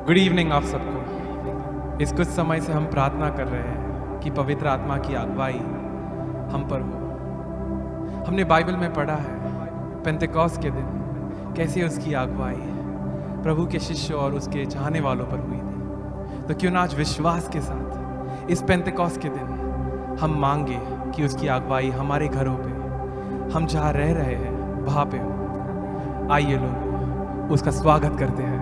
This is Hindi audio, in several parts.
गुड इवनिंग आप सबको। इस कुछ समय से हम प्रार्थना कर रहे हैं कि पवित्र आत्मा की अगुवाई हम पर हो। हमने बाइबल में पढ़ा है पेंतेकोस्त के दिन कैसे उसकी अगुवाई प्रभु के शिष्य और उसके चाहने वालों पर हुई थी। तो क्यों ना आज विश्वास के साथ इस पेंतेकोस्त के दिन हम मांगे कि उसकी अगुवाई हमारे घरों पे, हम जहाँ रह रहे हैं वहाँ पे हो। आइए लोग उसका स्वागत करते हैं।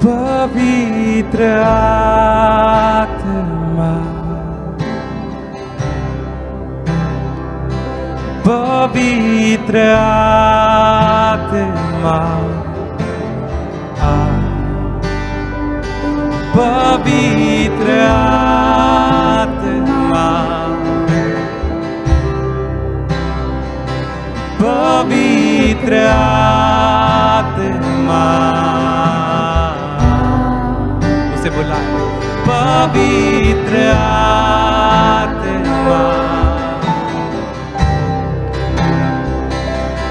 पवित्र आत्मा, पवित्र आत्मा, पवित्र आत्मा, पवित्र आत्मा, उसे बुला पवित्र आत्मा,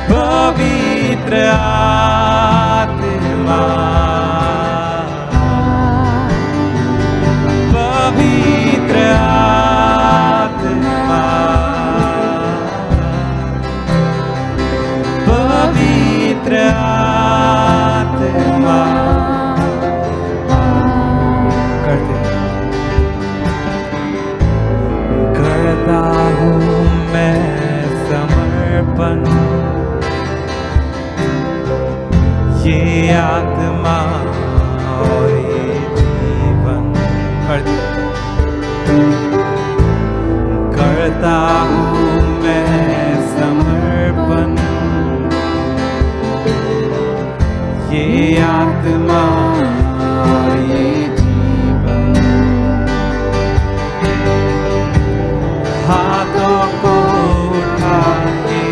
पवित्र आत्मा, पवित्र आत्मा, पवित्र आत्मा करता हूँ मैं समर्पण, ये आत्मा और ये जीवन करता हूँ मैं समर्पण, ये आत्मा और ये जीवन। हाथों को उठा के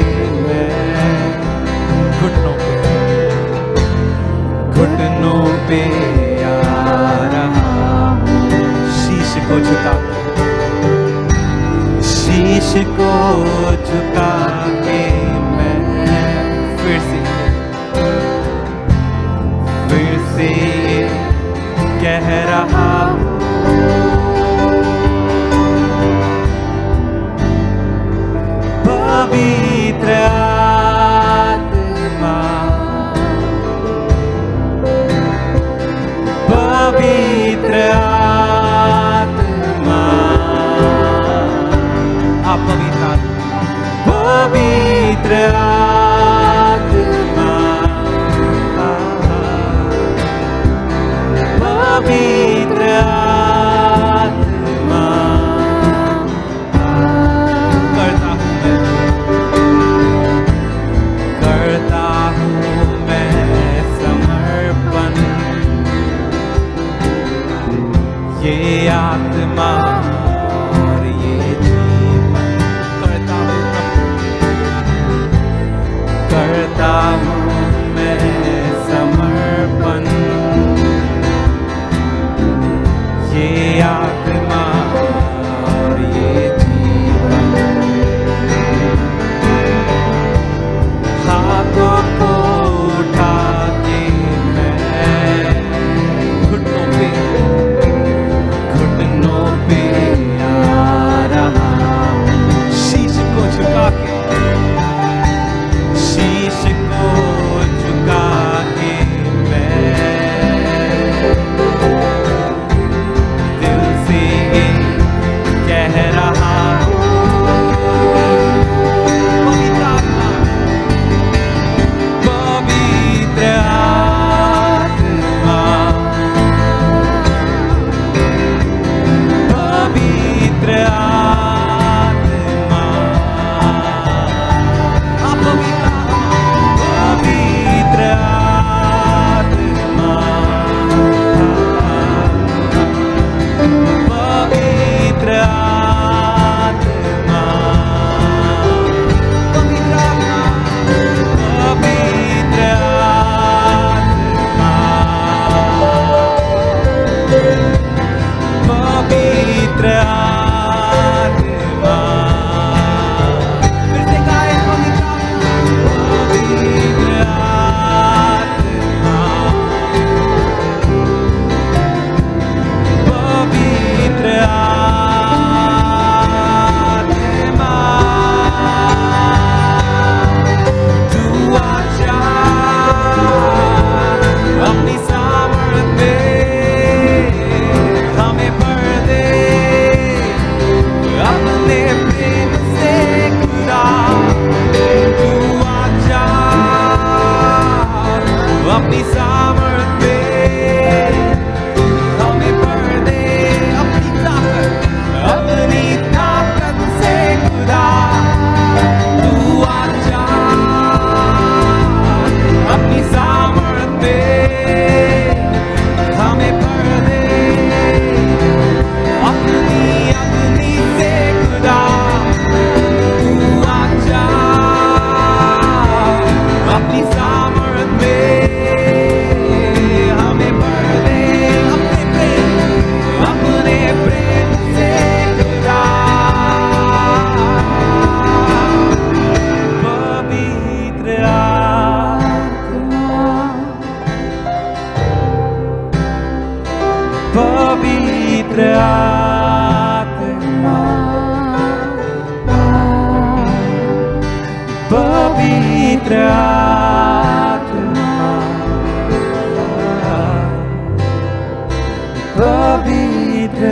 मैं घुटनों पे आ रहा हूँ, शीश को झुका के मैं फिर से कह रहा हूँ, पवित्र आत्मा, पवित्र आत्मा, आप पवित्र आत्मा, पवित्र आत्मा करता हूँ मैं समर्पण, ये आत्मा और ये जीवन करता हूँ आत्मा, पवित्र आत्मा, पवित्र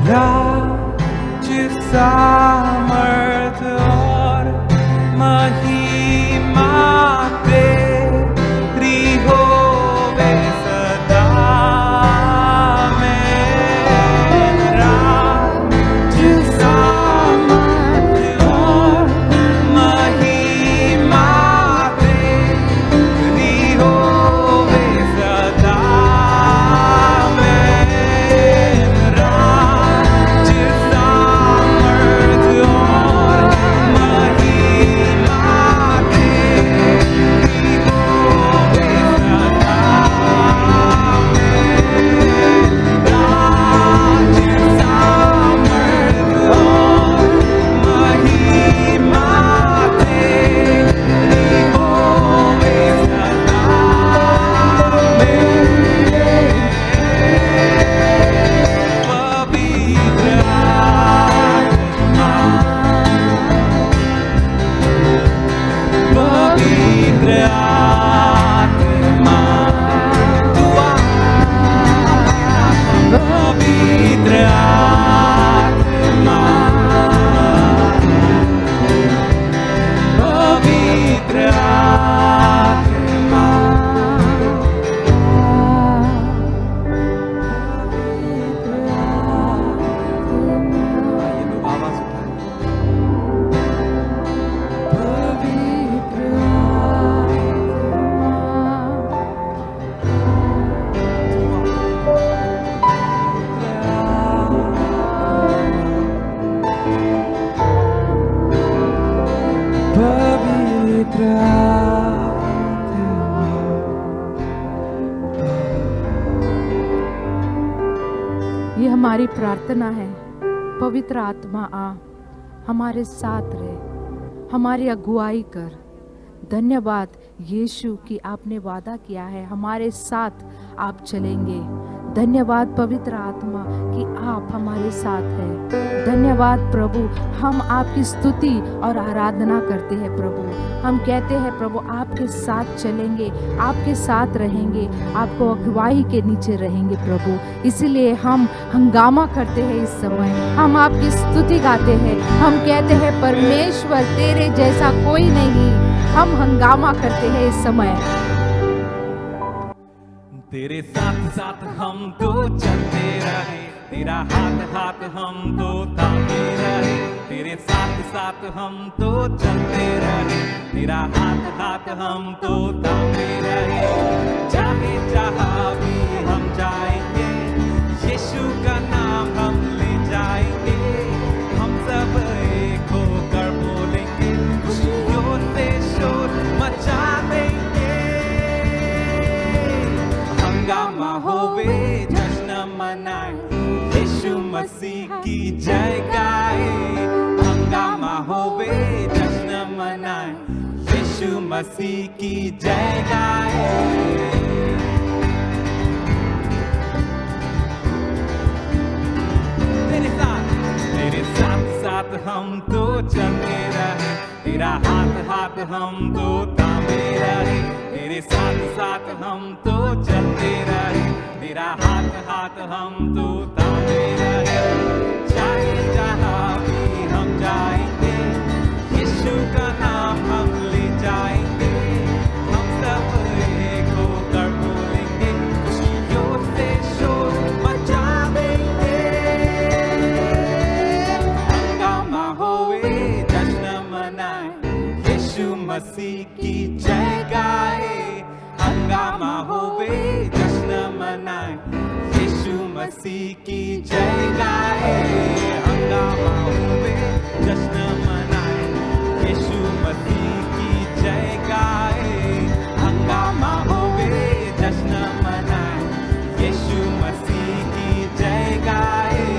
राज्य सामर्थ और महिमा तेरी होवे सदा में। राज्य सामर्थ और महिमा तेरी होवे सदा में। ये हमारी प्रार्थना है, पवित्र आत्मा आ, हमारे साथ रहे, हमारी अगुवाई कर। धन्यवाद यीशु कि आपने वादा किया है हमारे साथ आप चलेंगे। धन्यवाद पवित्र आत्मा कि आप हमारे साथ हैं। धन्यवाद प्रभु, हम आपकी स्तुति और आराधना करते हैं प्रभु। हम कहते हैं प्रभु आपके साथ चलेंगे, आपके साथ रहेंगे, आपको अगुवाई के नीचे रहेंगे प्रभु। इसीलिए हम हंगामा करते हैं इस समय, हम आपकी स्तुति गाते हैं। हम कहते हैं परमेश्वर तेरे जैसा कोई नहीं। हम हंगामा करते हैं इस समय। तेरे साथ साथ हम तो चलते रहे, तेरा हाथ हाथ हम तो थामे रहे। तेरे साथ साथ हम तो चलते रहे, तेरा हाथ हाथ हम तो थामे रहे। चाहे जहाँ भी हम जाएंगे, यीशु का नाम हम ले जाएंगे। हम सब एक होकर बोलेंगे, खुशियों से शोर मचा देंगे। हंगामा होवे, जश्न मनाए, यीशु मसीह की जय गाए। हंगामा होवे, जश्न मनाए, यीशु मसीह की जय गाए। तेरे साथ साथ हम तो चलते रहे, तेरा हाथ हाथ हम तो थामे रहे। तेरे साथ साथ हम तो चलते रहे, तेरा हाथ हाथ हम तो थामे रहे। चाहे जहाँ भी हम जाएंगे, यीशु का नाम हम ले जाएंगे। हम सब एक होकर बोलेंगे, खुशियों से शोर मचा देंगे। हंगामा होवे, जश्न मनाए, यीशु मसीह की जय गाए। हंगामा होवे, जश्न मनाए, यीशु मसीह की जय गाए। हंगामा होवे, जश्न मनाए, यीशु मसीह की जय गाए। हंगामा होवे, जश्न मनाए, यीशु मसीह की जय गाए।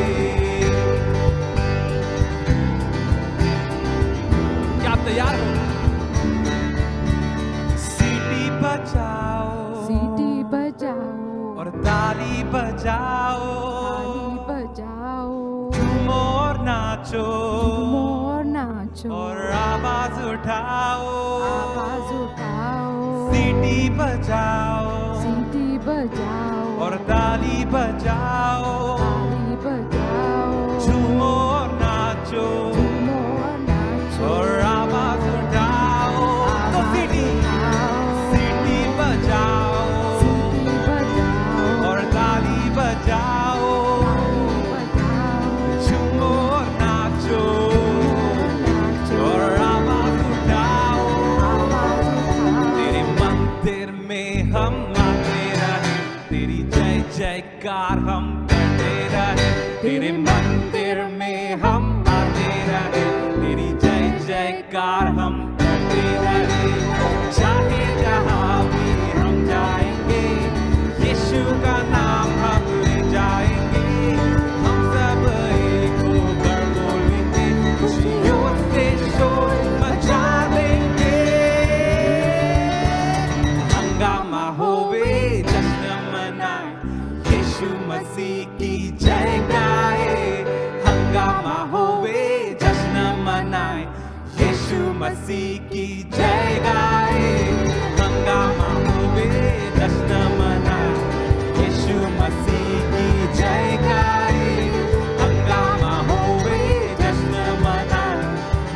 ताली बजाओ, ताली बजाओ, झूमो और नाचो, झूमो और नाचो, और आवाज उठाओ, आवाज उठाओ, सीटी बजाओ, सीटी बजाओ, और ताली बजाओ, ताली बजाओ, झूमो और नाचो, झूमो और नाचो, और आवाज उठाओ। तो सीटी सीटी बजाओ, सीटी बजाओ, और ताली बजाओ, ताली बजाओ, झूमो और नाचो, नाचो, और आवाज उठाओ। आवाज उठाओ। तेरे मंदिर में हम आते रहे, तेरी जय जयकार हम करते रहे। तेरे मंदिर में हम आते रहे, तेरी जय जयकार हम करते रहे। चाहे जहाँ भी हम जाएंगे, यीशु का नाम हम ले जाएंगे। हम सब एक होकर बोलेंगे, खुशियों से शोर मचा देंगे। हंगामा होवे, जश्न मनाए, यीशु मसीह की जय गाए। हंगामा होवे, जश्न मनाए, यीशु मसीह की जय गाए। हंगामा होवे, जश्न मनाए, यीशु मसीह की जय गाए। हंगामा होवे, जश्न मनाए,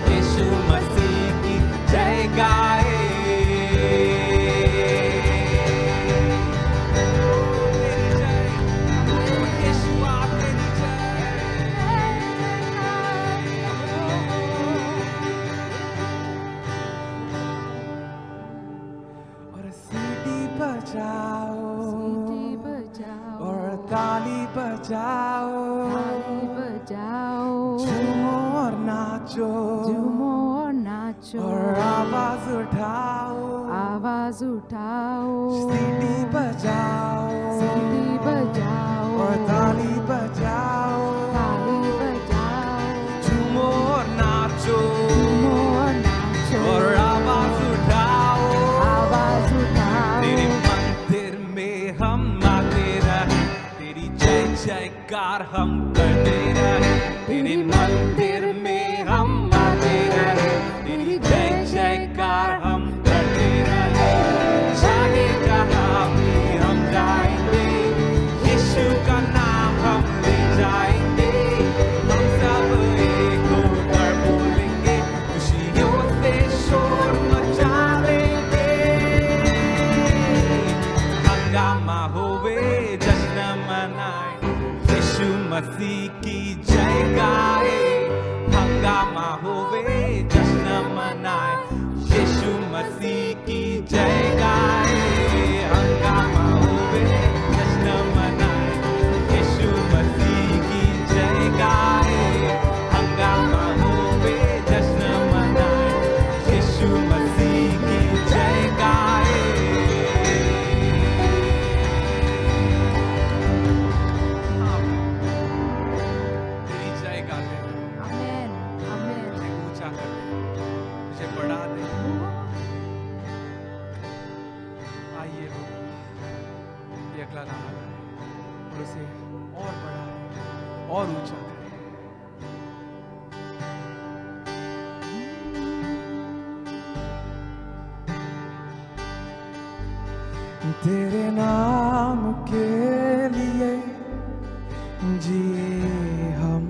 यीशु मसीह की जय गाए। तेरी जय, यीशु आप तेरी जय। और सीटी बजाओ, सीटी बजाओ, और ताली बजाओ, ताली बजाओ, झूमो और नाचो, झूमो और नाचो, और आवाज उठाओ। आवाज उठाओ, सीटी बजाओ, सीटी बजाओ, और ताली बजाओ, ताली बजाओ, झूमो और नाचो, झूमो और नाचो, और आवाज उठाओ। आवाज उठाओ। तेरे मंदिर में हम आते रहे, तेरी जय जयकार हम करते रहे। तेरे मंदिर में हम आते रहे, तेरी जय जयकार हम करते रहे। चाहे जहाँ भी हम जाएंगे, यीशु का नाम हम ले जाएंगे। हम सब एक होकर बोलेंगे, खुशियों से शोर मचा देंगे। हंगामा होवे, जश्न मनाए, यीशु मसीह की जय गाए। हंगामा होवे, जश्न मनाए, यीशु मसीह की जय गाए। हंगामा होवे, जश्न मनाए, यीशु मसीह की जय गाए। हंगामा होवे, जश्न मनाए, यीशु मसीह की जय गाए। तेरी जय गाते हैं, आमेन, आमेन। तुझे ऊंचा करते हैं, तुझे बढ़ा दे। आइए लोग, ये अगला गाना गाएं और उसे और बढ़ाएं और ऊंचा करें। तेरे नाम के लिए जिए हम,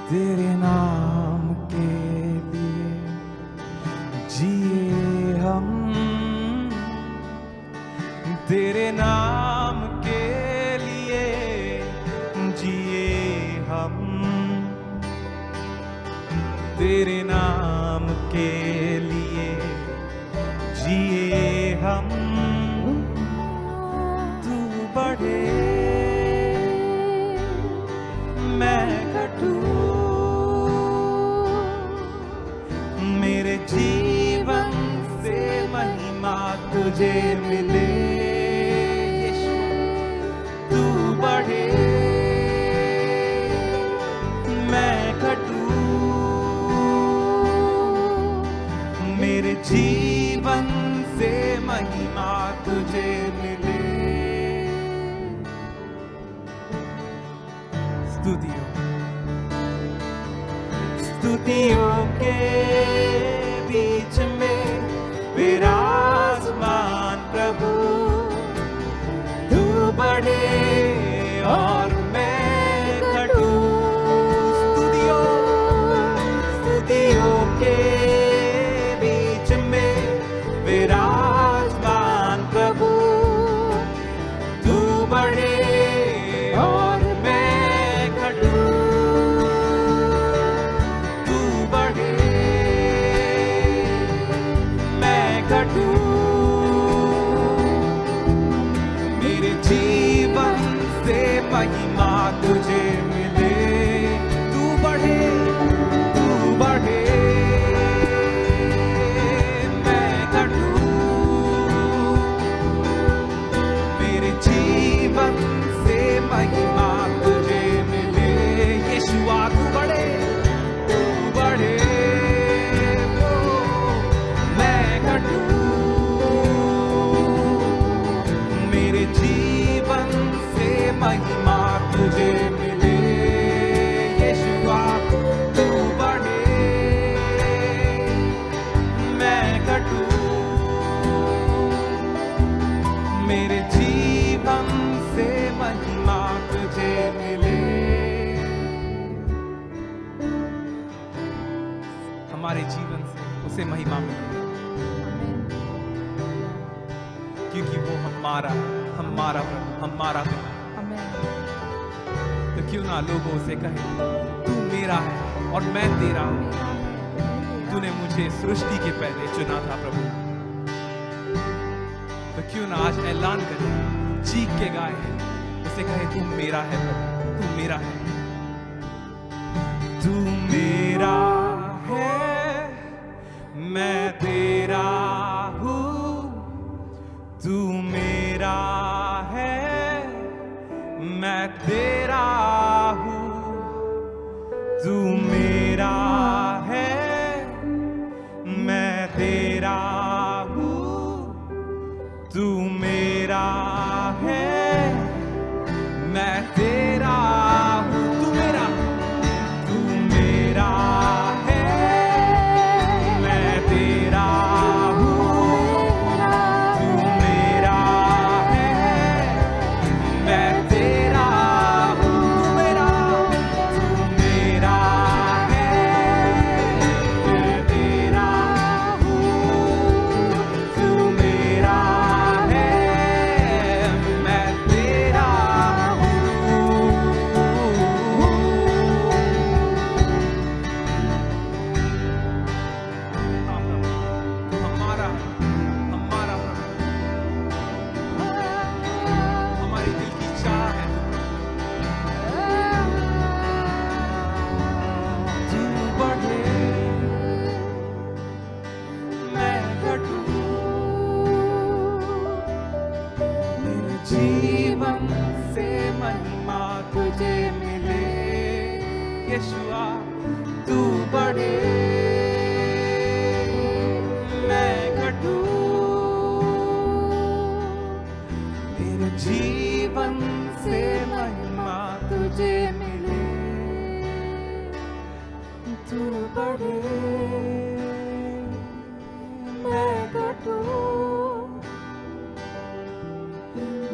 तेरे नाम के लिए जिए हम। तेरे नाम के लिए जिए हम, तेरे नाम के लिए जिए हम। तू बढ़े, मैं घटूं, मेरे जीवन से महिमा तुझे मिले। यीशु, तू बढ़े, मैं घटूं, मेरे जीवन से महिमा तुझे मिले। स्तुतियों के बीच में विराजमान प्रभु, तू बढ़े और मैं घटूं। स्तुतियों के बीच में विराजमान प्रभु, तू बढ़े और मैं घटूं। तू बढ़े, मैं घटूं। मेरे जीवन से महिमा तुझे मिले। तू बढ़े, तू बढ़े, मैं घटूं। मेरे जीवन से महिमा तुझे मिले। यीशुआ तू बढ़े, तू बढ़े, ओ, मैं घटूं। मेरे जीवन से महिमा तुझे मिले। यीशुआ तू बढ़े, मैं घटूं। मेरे जीवन से महिमा तुझे मिले। हमारे जीवन से उसे महिमा मिले, क्योंकि वो हमारा प्रभु, हमारा पिता। तो क्यों ना लोगों से कहे, तू मेरा है और मैं तेरा हूं। तूने मुझे सृष्टि के पहले चुना था प्रभु। तो क्यों ना आज ऐलान करे, चीख के गाए, उसे कहे तू मेरा है प्रभु, तू मेरा है। तू मेरा है, मैं तेरा हूँ। तू मेरा है, मैं तेरा हूँ। तू मेरा है, मैं तेरा हूँ। तू मेरा है, मैं तेरा हूँ। तू मेरा है, मैं तेरा हूँ। तू मेरा है, मैं तेरा हूँ। तू मेरा है, मैं तेरा हूँ। तू मेरा है, मैं तेरा हूँ। हमारा प्रभु, हमारे दिल की चाह है तू बढ़े, मैं घटूं। मेरे जीवन से महिमा तुझे मिले। यीशुआ तू बढ़े, मैं घटूं। मेरे जीवन से महिमा तुझे मिले। तू बढ़े, मैं घटूं।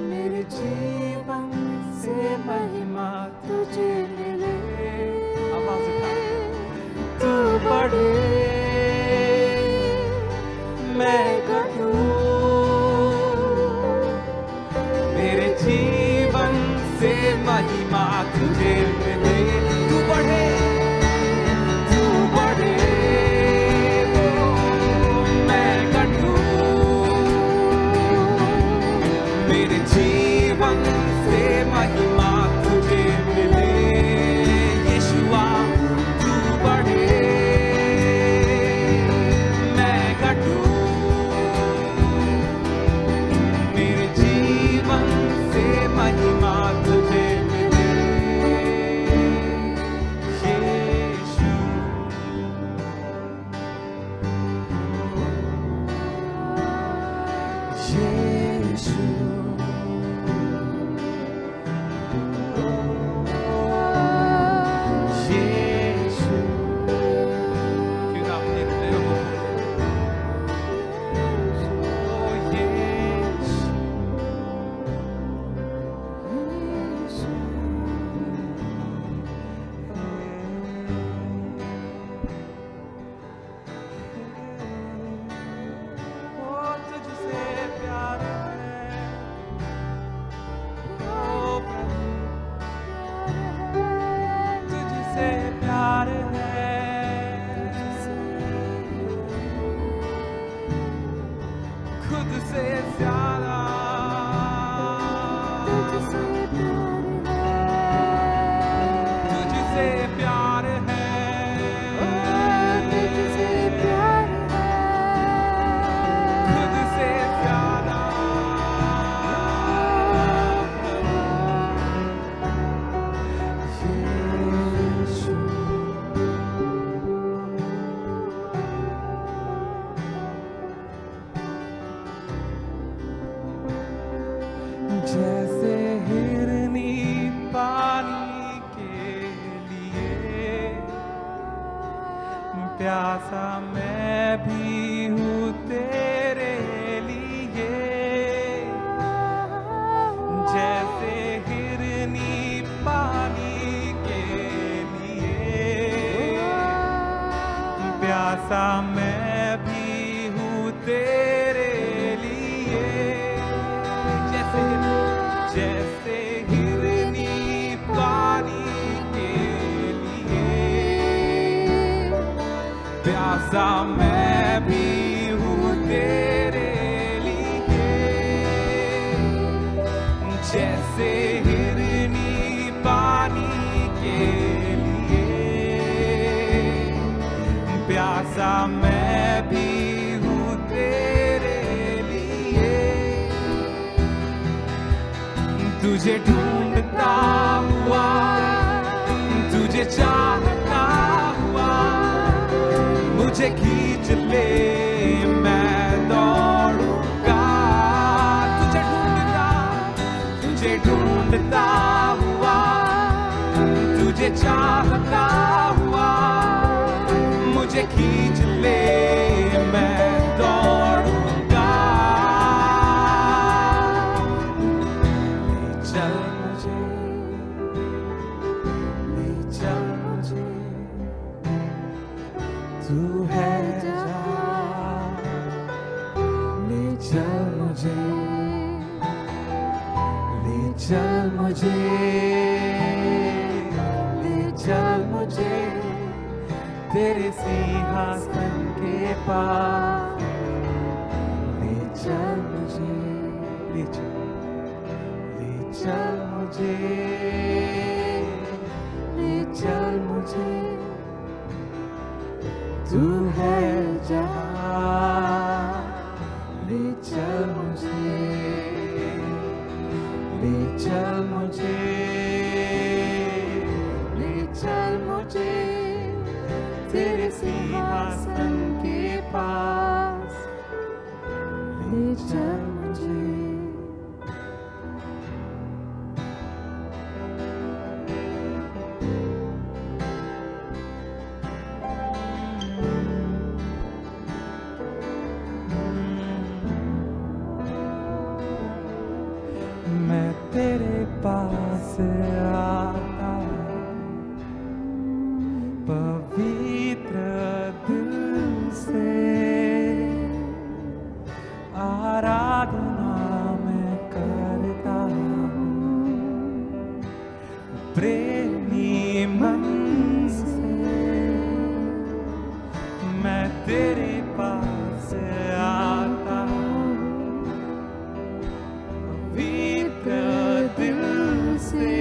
मेरे जीवन से महिमा तुझे मिले। आवाज उठाओ। तू बढ़े, मैं घटूं। मेरे जीवन से महिमा तुझे मिले। तू बढ़े, तू बढ़े, ओ, मैं घटूं। मेरे जीवन से महिमा तुझे मिले। यीशुआ तू बढ़े, मैं घटूं। मेरे जीवन से महिमा तुझे मिले। यीशु यीशु यीशु प्यासा मैं भी हूँ तेरे लिए, जैसे हिरनी पानी के लिए। प्यासा मैं भी हूँ तेरे लिए, जैसे हिरनी पानी के लिए। प्यासा मैं भी हूँ तेरे लिए, जैसे हिरनी पानी के लिए। प्यासा मैं भी हूँ तेरे लिए, तुझे ढूंढता हुआ, तुझे चाहता हुआ, मुझे खींच ले मैं दौड़ूंगा। तुझे ढूंढता हुआ, तुझे चाहता हुआ, मुझे खींच ले मैं दौड़ूंगा। ले चल मुझे, ले चल मुझे, तू है जहाँ। ले चल मुझे, ले चल मुझे, ले चल मुझे तेरे सिंहासन के पास। ले चल मुझे, ले चल मुझे, ले चल मुझे, तू है जहाँ। ले चल मुझे, ले चल मुझे, ले चल मुझे तेरे सिंहासन के पास। ले चल मुझे। मैं तेरे पास आता पवित्र दिल से, आराधना मैं करता हूँ प्रेमी मन से। मैं तेरे पास आता पवित्र दिल से,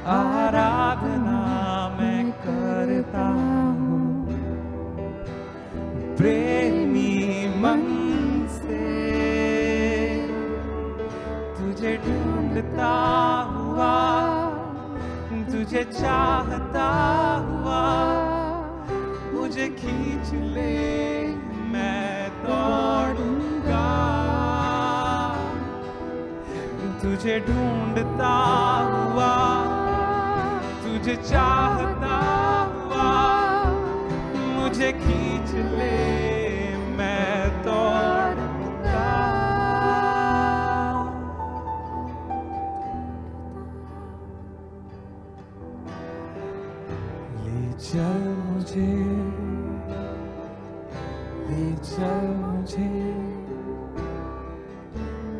आराधना मैं करता हूँ प्रेमी मन से। तुझे ढूंढता हुआ, तुझे चाहता हुआ, मुझे खींच ले मैं दौड़ूंगा। तुझे ढूंढता हुआ, तुझे चाहता हुआ, मुझे खींच ले मैं दौड़ूंगा। ले चल मुझे, ले चल मुझे,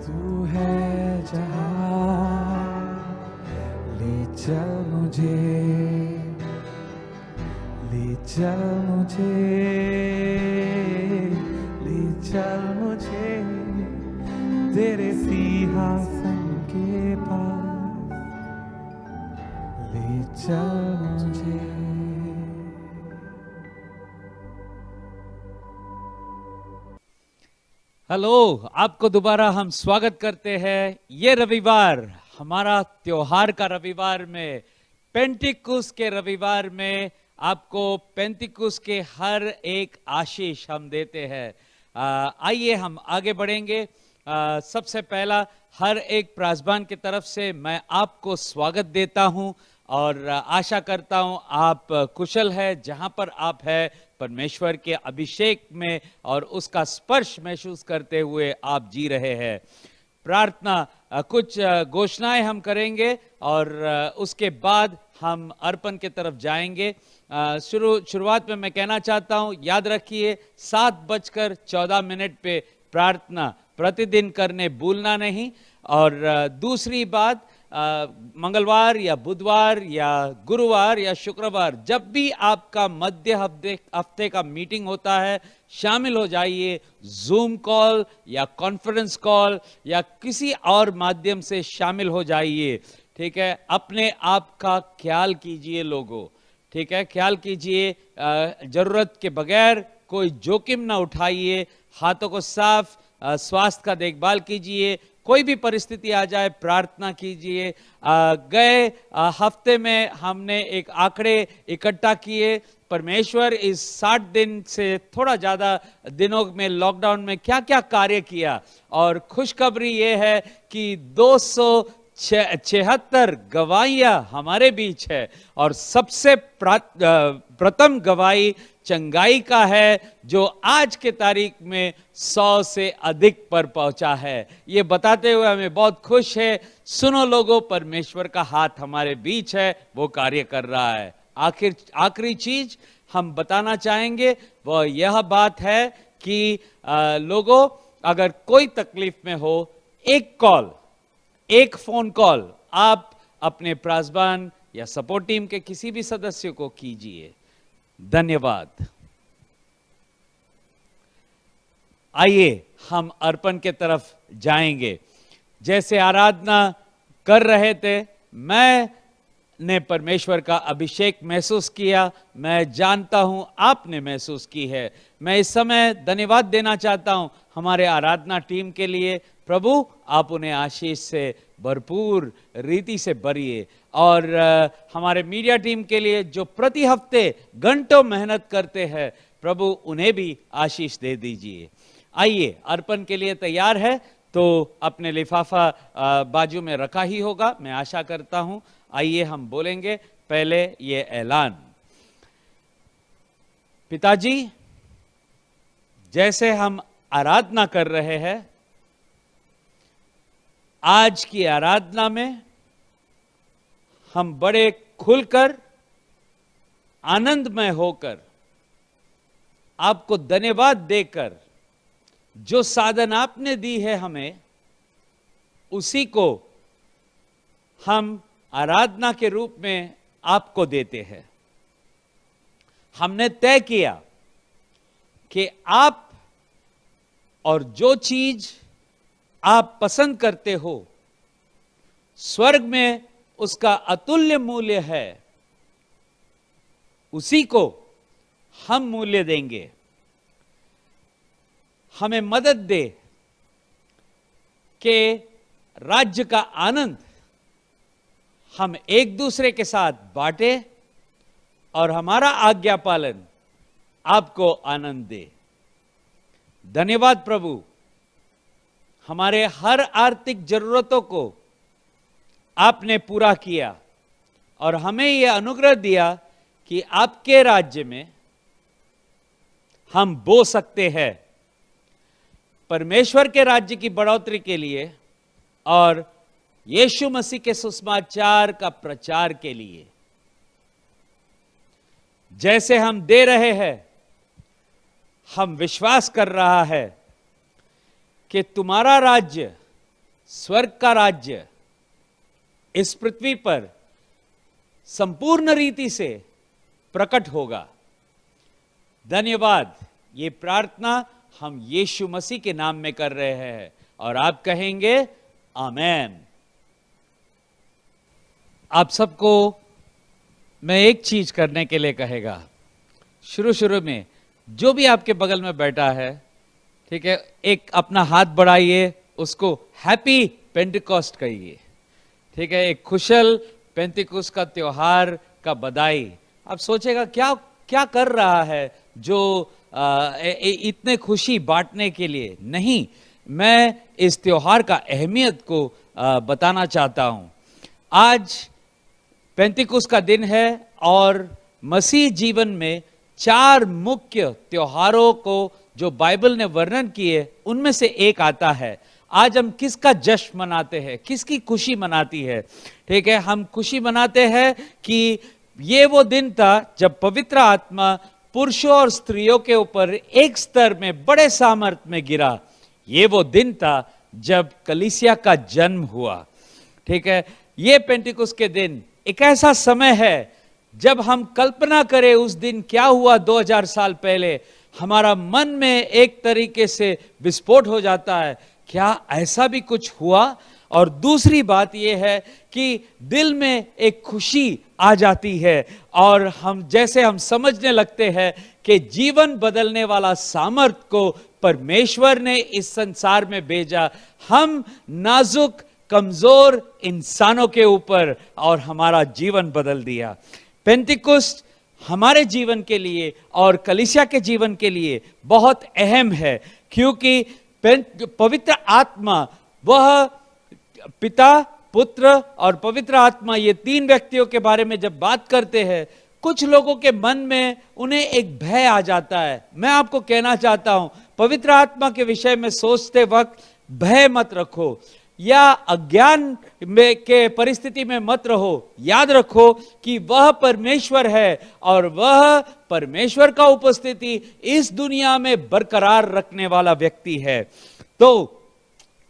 तू है जहाँ। ले चल मुझे, ले चल मुझे, ले चल मुझे तेरे सिंहासन के पास। ले चल मुझे। हेलो, आपको दोबारा हम स्वागत करते हैं। ये रविवार हमारा त्योहार का रविवार में, पेंटिकुस के रविवार में आपको पेंटिकुस के हर एक आशीष हम देते हैं। आइए हम आगे बढ़ेंगे। सबसे पहला हर एक प्राजबान की तरफ से मैं आपको स्वागत देता हूं और आशा करता हूं आप कुशल है जहां पर आप है, परमेश्वर के अभिषेक में और उसका स्पर्श महसूस करते हुए आप जी रहे हैं। प्रार्थना कुछ घोषणाएं हम करेंगे और उसके बाद हम अर्पण की तरफ जाएंगे। शुरुआत में मैं कहना चाहता हूं, याद रखिए 7:14 पे प्रार्थना प्रतिदिन करने भूलना नहीं। और दूसरी बात, मंगलवार या बुधवार या गुरुवार या शुक्रवार जब भी आपका मध्य हफ्ते का मीटिंग होता है, शामिल हो जाइए। जूम कॉल या कॉन्फ्रेंस कॉल या किसी और माध्यम से शामिल हो जाइए। ठीक है, अपने आप का ख्याल कीजिए लोगों। ठीक है, ख्याल कीजिए, जरूरत के बगैर कोई जोखिम ना उठाइए। हाथों को साफ, स्वास्थ्य का देखभाल कीजिए। कोई भी परिस्थिति आ जाए, प्रार्थना कीजिए। गए हफ्ते में हमने एक आंकड़े इकट्ठा किए, परमेश्वर इस 60 दिन से थोड़ा ज्यादा दिनों में लॉकडाउन में क्या क्या कार्य किया। और खुशखबरी ये है कि 276 गवाहियां हमारे बीच है। और सबसे प्रथम गवाही चंगाई का है, जो आज के तारीख में 100 से अधिक पर पहुंचा है। ये बताते हुए हमें बहुत खुश है। सुनो लोगों, परमेश्वर का हाथ हमारे बीच है, वो कार्य कर रहा है। आखिरी चीज हम बताना चाहेंगे वह यह बात है कि लोगों, अगर कोई तकलीफ में हो, एक फोन कॉल आप अपने प्राजबान या सपोर्ट टीम के किसी भी सदस्य को कीजिए। धन्यवाद। आइए हम अर्पण के तरफ जाएंगे। जैसे आराधना कर रहे थे, मैंने परमेश्वर का अभिषेक महसूस किया। मैं जानता हूं आपने महसूस की है। मैं इस समय धन्यवाद देना चाहता हूं हमारे आराधना टीम के लिए। प्रभु, आप उन्हें आशीष से भरपूर रीति से भरिए। और हमारे मीडिया टीम के लिए जो प्रति हफ्ते घंटों मेहनत करते हैं, प्रभु उन्हें भी आशीष दे दीजिए। आइए, अर्पण के लिए तैयार है तो अपने लिफाफा बाजू में रखा ही होगा, मैं आशा करता हूं। आइए हम बोलेंगे पहले ये ऐलान। पिताजी, जैसे हम आराधना कर रहे हैं, आज की आराधना में हम बड़े खुलकर, आनंदमय होकर, आपको धन्यवाद देकर जो साधन आपने दी है हमें, उसी को हम आराधना के रूप में आपको देते हैं। हमने तय किया कि आप और जो चीज आप पसंद करते हो, स्वर्ग में उसका अतुल्य मूल्य है, उसी को हम मूल्य देंगे। हमें मदद दे कि राज्य का आनंद हम एक दूसरे के साथ बांटे और हमारा आज्ञा पालन आपको आनंद दे। धन्यवाद प्रभु, हमारे हर आर्थिक जरूरतों को आपने पूरा किया और हमें यह अनुग्रह दिया कि आपके राज्य में हम बो सकते हैं, परमेश्वर के राज्य की बढ़ोतरी के लिए और यीशु मसीह के सुसमाचार का प्रचार के लिए। जैसे हम दे रहे हैं, हम विश्वास कर रहा है कि तुम्हारा राज्य, स्वर्ग का राज्य, इस पृथ्वी पर संपूर्ण रीति से प्रकट होगा। धन्यवाद। ये प्रार्थना हम यीशु मसीह के नाम में कर रहे हैं और आप कहेंगे आमेन। आप सबको मैं एक चीज करने के लिए कहेगा। शुरू में जो भी आपके बगल में बैठा है, ठीक है, एक अपना हाथ बढ़ाइए, उसको हैप्पी पेंटिकॉस्ट कहिए। ठीक है, एक कुशल पेंटिकॉस्ट का त्योहार का बधाई। अब सोचेगा क्या क्या कर रहा है जो इतने खुशी बांटने के लिए। नहीं, मैं इस त्योहार का अहमियत को बताना चाहता हूं। आज पेंतिकुस्त का दिन है और मसीह जीवन में 4 मुख्य त्योहारों को जो बाइबल ने वर्णन किए उनमें से एक आता है। आज हम किसका जश्न मनाते हैं, किसकी खुशी मनाती है? ठीक है, हम खुशी मनाते हैं कि ये वो दिन था जब पवित्र आत्मा पुरुषों और स्त्रियों के ऊपर एक स्तर में बड़े सामर्थ्य में गिरा। ये वो दिन था जब कलीसिया का जन्म हुआ। ठीक है, ये पेंटिकुस्त के दिन एक ऐसा समय है जब हम कल्पना करें उस दिन क्या हुआ 2000 साल पहले, हमारा मन में एक तरीके से विस्फोट हो जाता है, क्या ऐसा भी कुछ हुआ? और दूसरी बात यह है कि दिल में एक खुशी आ जाती है और हम समझने लगते हैं कि जीवन बदलने वाला सामर्थ्य को परमेश्वर ने इस संसार में भेजा हम नाजुक कमजोर इंसानों के ऊपर और हमारा जीवन बदल दिया। पेंतिकुस्त हमारे जीवन के लिए और कलीसिया के जीवन के लिए बहुत अहम है, क्योंकि पवित्र आत्मा, वह पिता, पुत्र और पवित्र आत्मा, ये 3 व्यक्तियों के बारे में जब बात करते हैं, कुछ लोगों के मन में उन्हें एक भय आ जाता है। मैं आपको कहना चाहता हूं, पवित्र आत्मा के विषय में सोचते वक्त भय मत रखो या अज्ञान में के परिस्थिति में मत रहो। याद रखो कि वह परमेश्वर है और वह परमेश्वर का उपस्थिति इस दुनिया में बरकरार रखने वाला व्यक्ति है। तो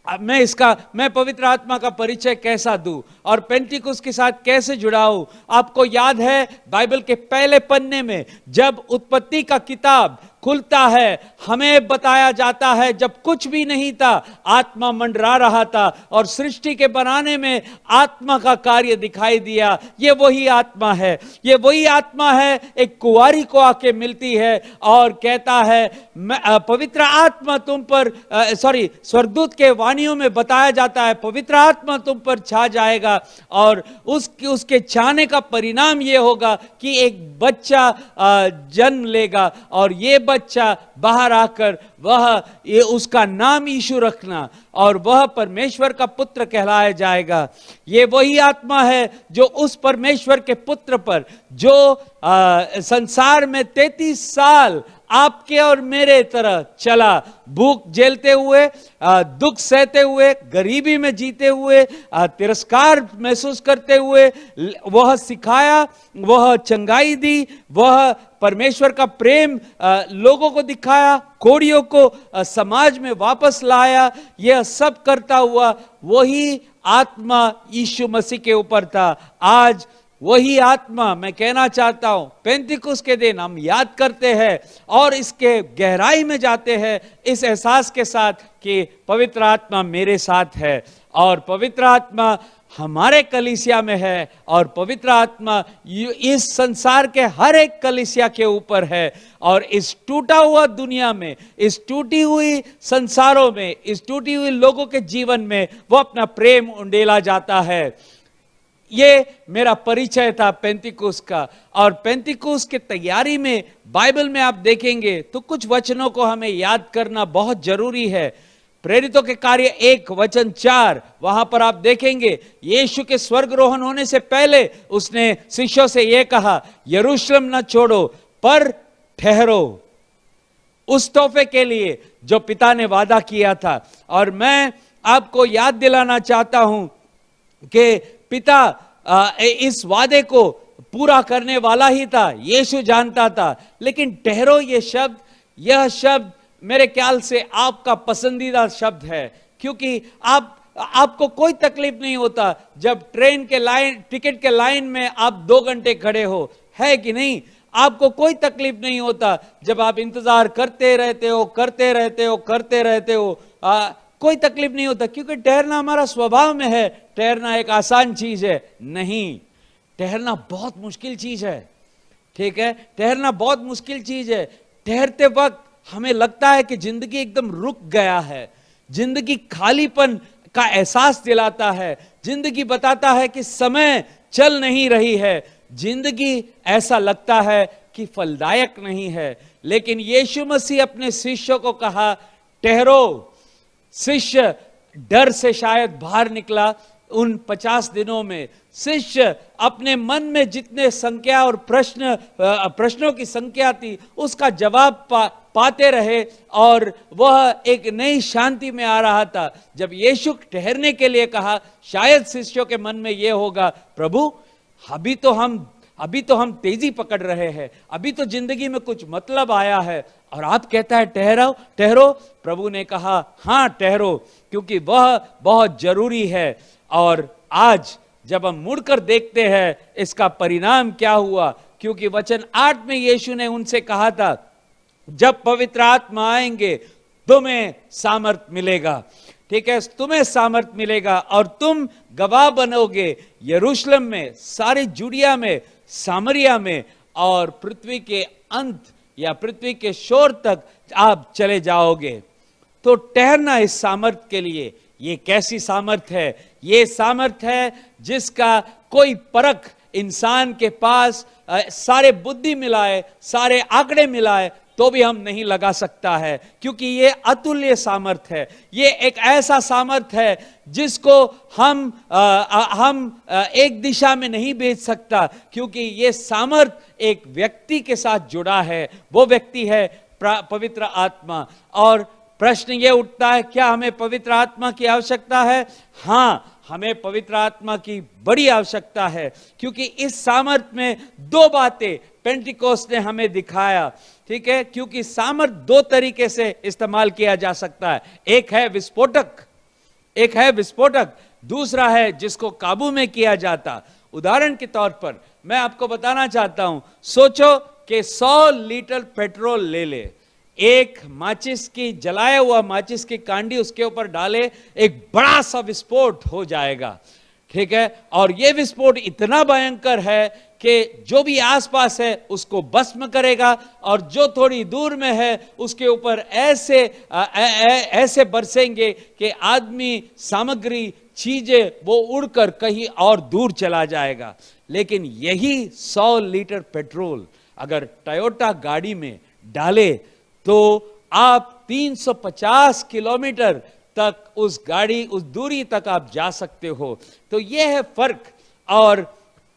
मैं पवित्र आत्मा का परिचय कैसा दूं और पेंटिकुस्त के साथ कैसे जुड़ाऊं? आपको याद है बाइबल के पहले पन्ने में जब उत्पत्ति का किताब खुलता है, हमें बताया जाता है जब कुछ भी नहीं था, आत्मा मंडरा रहा था और सृष्टि के बनाने में आत्मा का कार्य दिखाई दिया। ये वही आत्मा है, ये वही आत्मा है एक कुंवारी को आके मिलती है और कहता है पवित्र आत्मा तुम पर स्वर्गदूत के वाणियों में बताया जाता है पवित्र आत्मा तुम पर छा जाएगा और उसके छाने का परिणाम ये होगा कि एक बच्चा जन्म लेगा और ये बच्चा बाहर आकर उसका नाम यीशु रखना और वह परमेश्वर का पुत्र कहलाया जाएगा। ये वही आत्मा है जो उस परमेश्वर के पुत्र पर जो संसार में 33 साल आपके और मेरे तरह चला, भूख झेलते हुए, दुख सहते हुए, गरीबी में जीते हुए, तिरस्कार महसूस करते हुए, वह सिखाया, वह चंगाई दी, वह परमेश्वर का प्रेम लोगों को दिखाया, कोड़ियों को समाज में वापस लाया। यह सब करता हुआ वही आत्मा यीशु मसीह के ऊपर था। आज वही आत्मा, मैं कहना चाहता हूं, पेंतिकुस्त के दिन हम याद करते हैं और इसके गहराई में जाते हैं इस एहसास के साथ कि पवित्र आत्मा मेरे साथ है और पवित्र आत्मा हमारे कलीसिया में है और पवित्र आत्मा इस संसार के हर एक कलीसिया के ऊपर है और इस टूटा हुआ दुनिया में, इस टूटी हुई संसारों में, इस टूटी हुई लोगों के जीवन में वो अपना प्रेम उंडेला जाता है। ये मेरा परिचय था पेंतिकुस्त का। और पेंतिकुस्त की तैयारी में बाइबल में आप देखेंगे तो कुछ वचनों को हमें याद करना बहुत जरूरी है। प्रेरितों के कार्य 1:4 वहां पर आप देखेंगे यीशु के स्वर्गरोहण होने से पहले उसने शिष्यों से यह कहा, यरूशलेम न छोड़ो पर ठहरो उस तोहफे के लिए जो पिता ने वादा किया था। और मैं आपको याद दिलाना चाहता हूं कि पिता इस वादे को पूरा करने वाला ही था, यीशु जानता था। लेकिन ठहरो यह शब्द मेरे ख्याल से आपका पसंदीदा शब्द है, क्योंकि आपको कोई तकलीफ नहीं होता जब ट्रेन के टिकट के लाइन में आप 2 घंटे खड़े हो, है कि नहीं? आपको कोई तकलीफ नहीं होता जब आप इंतजार करते रहते हो, कोई तकलीफ नहीं होता, क्योंकि ठहरना हमारा स्वभाव में है। ठहरना एक आसान चीज है नहीं, ठहरना बहुत मुश्किल चीज है। ठीक है, ठहरना बहुत मुश्किल चीज है। ठहरते वक्त हमें लगता है कि जिंदगी एकदम रुक गया है, जिंदगी खालीपन का एहसास दिलाता है, जिंदगी बताता है कि समय चल नहीं रही है, जिंदगी ऐसा लगता है कि फलदायक नहीं है। लेकिन यीशु मसीह अपने शिष्यों को कहा ठहरो। शिष्य डर से शायद बाहर निकला, उन 50 दिनों में शिष्य अपने मन में जितने संख्या और प्रश्नों की संख्या थी उसका जवाब पाते रहे और वह एक नई शांति में आ रहा था। जब यीशु ठहरने के लिए कहा, शायद शिष्यों के मन में यह होगा, प्रभु अभी तो हम तेजी पकड़ रहे हैं, अभी तो जिंदगी में कुछ मतलब आया है और आप कहता है ठहरो। प्रभु ने कहा, हाँ ठहरो, क्योंकि वह बहुत जरूरी है। और आज जब हम मुड़कर देखते हैं इसका परिणाम क्या हुआ, क्योंकि वचन 8 में यीशु ने उनसे कहा था, जब पवित्र आत्मा आएंगे तुम्हें सामर्थ मिलेगा। ठीक है, तुम्हें सामर्थ मिलेगा और तुम गवाह बनोगे यरूशलेम में, सारी जुडिया में, सामरिया में और पृथ्वी के अंत या पृथ्वी के शोर तक आप चले जाओगे। तो ठहरना इस सामर्थ के लिए, ये कैसी सामर्थ है? ये सामर्थ है जिसका कोई परख इंसान के पास सारे बुद्धि मिलाए, सारे आंकड़े मिलाए तो भी हम नहीं लगा सकता है, क्योंकि ये अतुल्य सामर्थ है। ये एक ऐसा सामर्थ है जिसको हम एक दिशा में नहीं भेज सकता, क्योंकि ये सामर्थ एक व्यक्ति के साथ जुड़ा है। वो व्यक्ति है पवित्र आत्मा। और प्रश्न ये उठता है, क्या हमें पवित्र आत्मा की आवश्यकता है? हाँ, हमें पवित्र आत्मा की बड़ी आवश्यकता है, क्योंकि इस सामर्थ में दो बातें पेंटिकोस्ट ने हमें दिखाया। ठीक है, क्योंकि सामर्थ दो तरीके से इस्तेमाल किया जा सकता है। एक है विस्फोटक, दूसरा है जिसको काबू में किया जाता। उदाहरण के तौर पर मैं आपको बताना चाहता हूं, सोचो कि 100 लीटर पेट्रोल ले, एक माचिस की, जलाया हुआ माचिस की कांडी उसके ऊपर डाले, एक बड़ा सा विस्फोट हो जाएगा। ठीक है, और यह विस्फोट इतना भयंकर है कि जो भी आसपास है उसको भस्म करेगा, और जो थोड़ी दूर में है उसके ऊपर ऐसे बरसेंगे कि आदमी, सामग्री, चीजें वो उड़कर कहीं और दूर चला जाएगा। लेकिन यही 100 लीटर पेट्रोल अगर टोयोटा गाड़ी में डाले तो आप 350 किलोमीटर तक उस दूरी तक आप जा सकते हो। तो यह है फर्क। और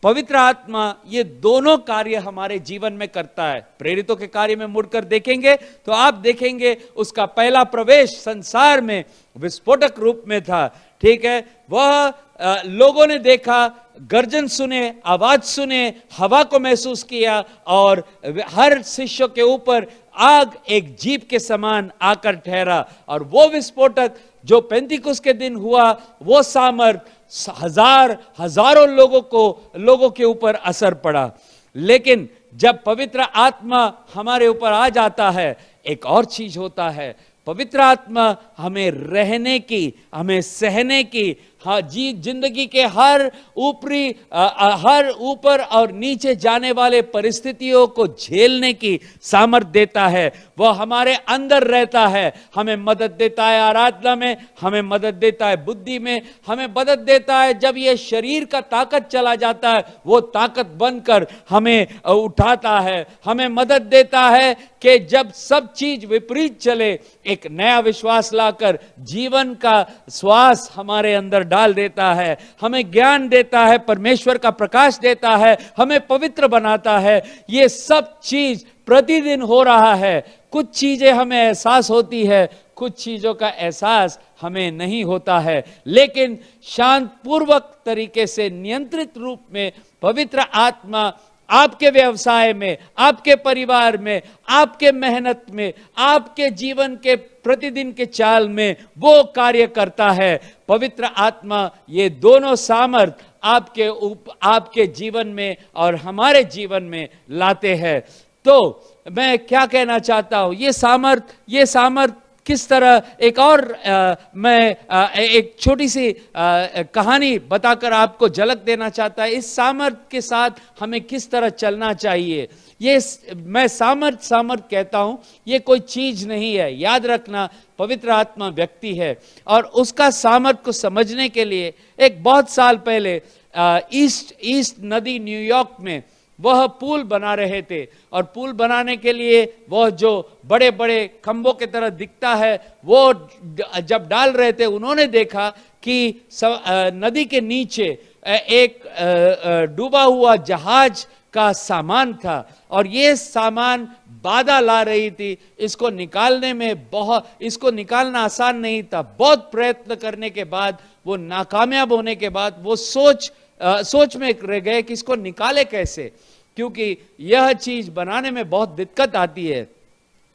पवित्र आत्मा ये दोनों कार्य हमारे जीवन में करता है। प्रेरितों के कार्य में मुड़कर देखेंगे तो आप देखेंगे उसका पहला प्रवेश संसार में विस्फोटक रूप में था। ठीक है, वह लोगों ने देखा, गर्जन सुने, आवाज सुने, हवा को महसूस किया और हर शिष्य के ऊपर आग एक जीप के समान आकर ठहरा। और वो विस्फोटक जो पेंतिकुस्त के दिन हुआ, वो सामर्थ हजारों लोगों के ऊपर असर पड़ा। लेकिन जब पवित्र आत्मा हमारे ऊपर आ जाता है, एक और चीज होता है। पवित्र आत्मा हमें रहने की, हमें सहने की, जिंदगी के हर ऊपर और नीचे जाने वाले परिस्थितियों को झेलने की सामर्थ देता है। वह हमारे अंदर रहता है, हमें मदद देता है आराधना में, हमें मदद देता है बुद्धि में, हमें मदद देता है जब ये शरीर का ताकत चला जाता है, वो ताकत बनकर हमें उठाता है। हमें मदद देता है कि जब सब चीज विपरीत चले, एक नया विश्वास लाकर जीवन का श्वास हमारे अंदर डाल देता है। हमें ज्ञान देता है, परमेश्वर का प्रकाश देता है, हमें पवित्र बनाता है। ये सब चीज प्रतिदिन हो रहा है। कुछ चीजें हमें एहसास होती है, कुछ चीजों का एहसास हमें नहीं होता है, लेकिन शांतपूर्वक तरीके से नियंत्रित रूप में पवित्र आत्मा आपके व्यवसाय में, आपके परिवार में, आपके मेहनत में, आपके जीवन के प्रतिदिन के चाल में वो कार्य करता है। पवित्र आत्मा ये दोनों सामर्थ आपके जीवन में और हमारे जीवन में लाते हैं। तो मैं क्या कहना चाहता हूं, ये सामर्थ किस तरह, एक और मैं एक छोटी सी कहानी बताकर आपको झलक देना चाहता है। इस सामर्थ के साथ हमें किस तरह चलना चाहिए। ये मैं सामर्थ कहता हूं, ये कोई चीज नहीं है। याद रखना, पवित्र आत्मा व्यक्ति है। और उसका सामर्थ को समझने के लिए एक बहुत साल पहले ईस्ट नदी न्यूयॉर्क में वह पुल बना रहे थे, और पुल बनाने के लिए वह जो बड़े बड़े खंभों की तरह दिखता है वो जब डाल रहे थे, उन्होंने देखा कि नदी के नीचे एक डूबा हुआ जहाज का सामान था, और ये सामान बाधा ला रही थी। इसको निकालना आसान नहीं था। बहुत प्रयत्न करने के बाद, वो नाकामयाब होने के बाद वो सोच में रह गए कि इसको निकाले कैसे, क्योंकि यह चीज बनाने में बहुत दिक्कत आती है।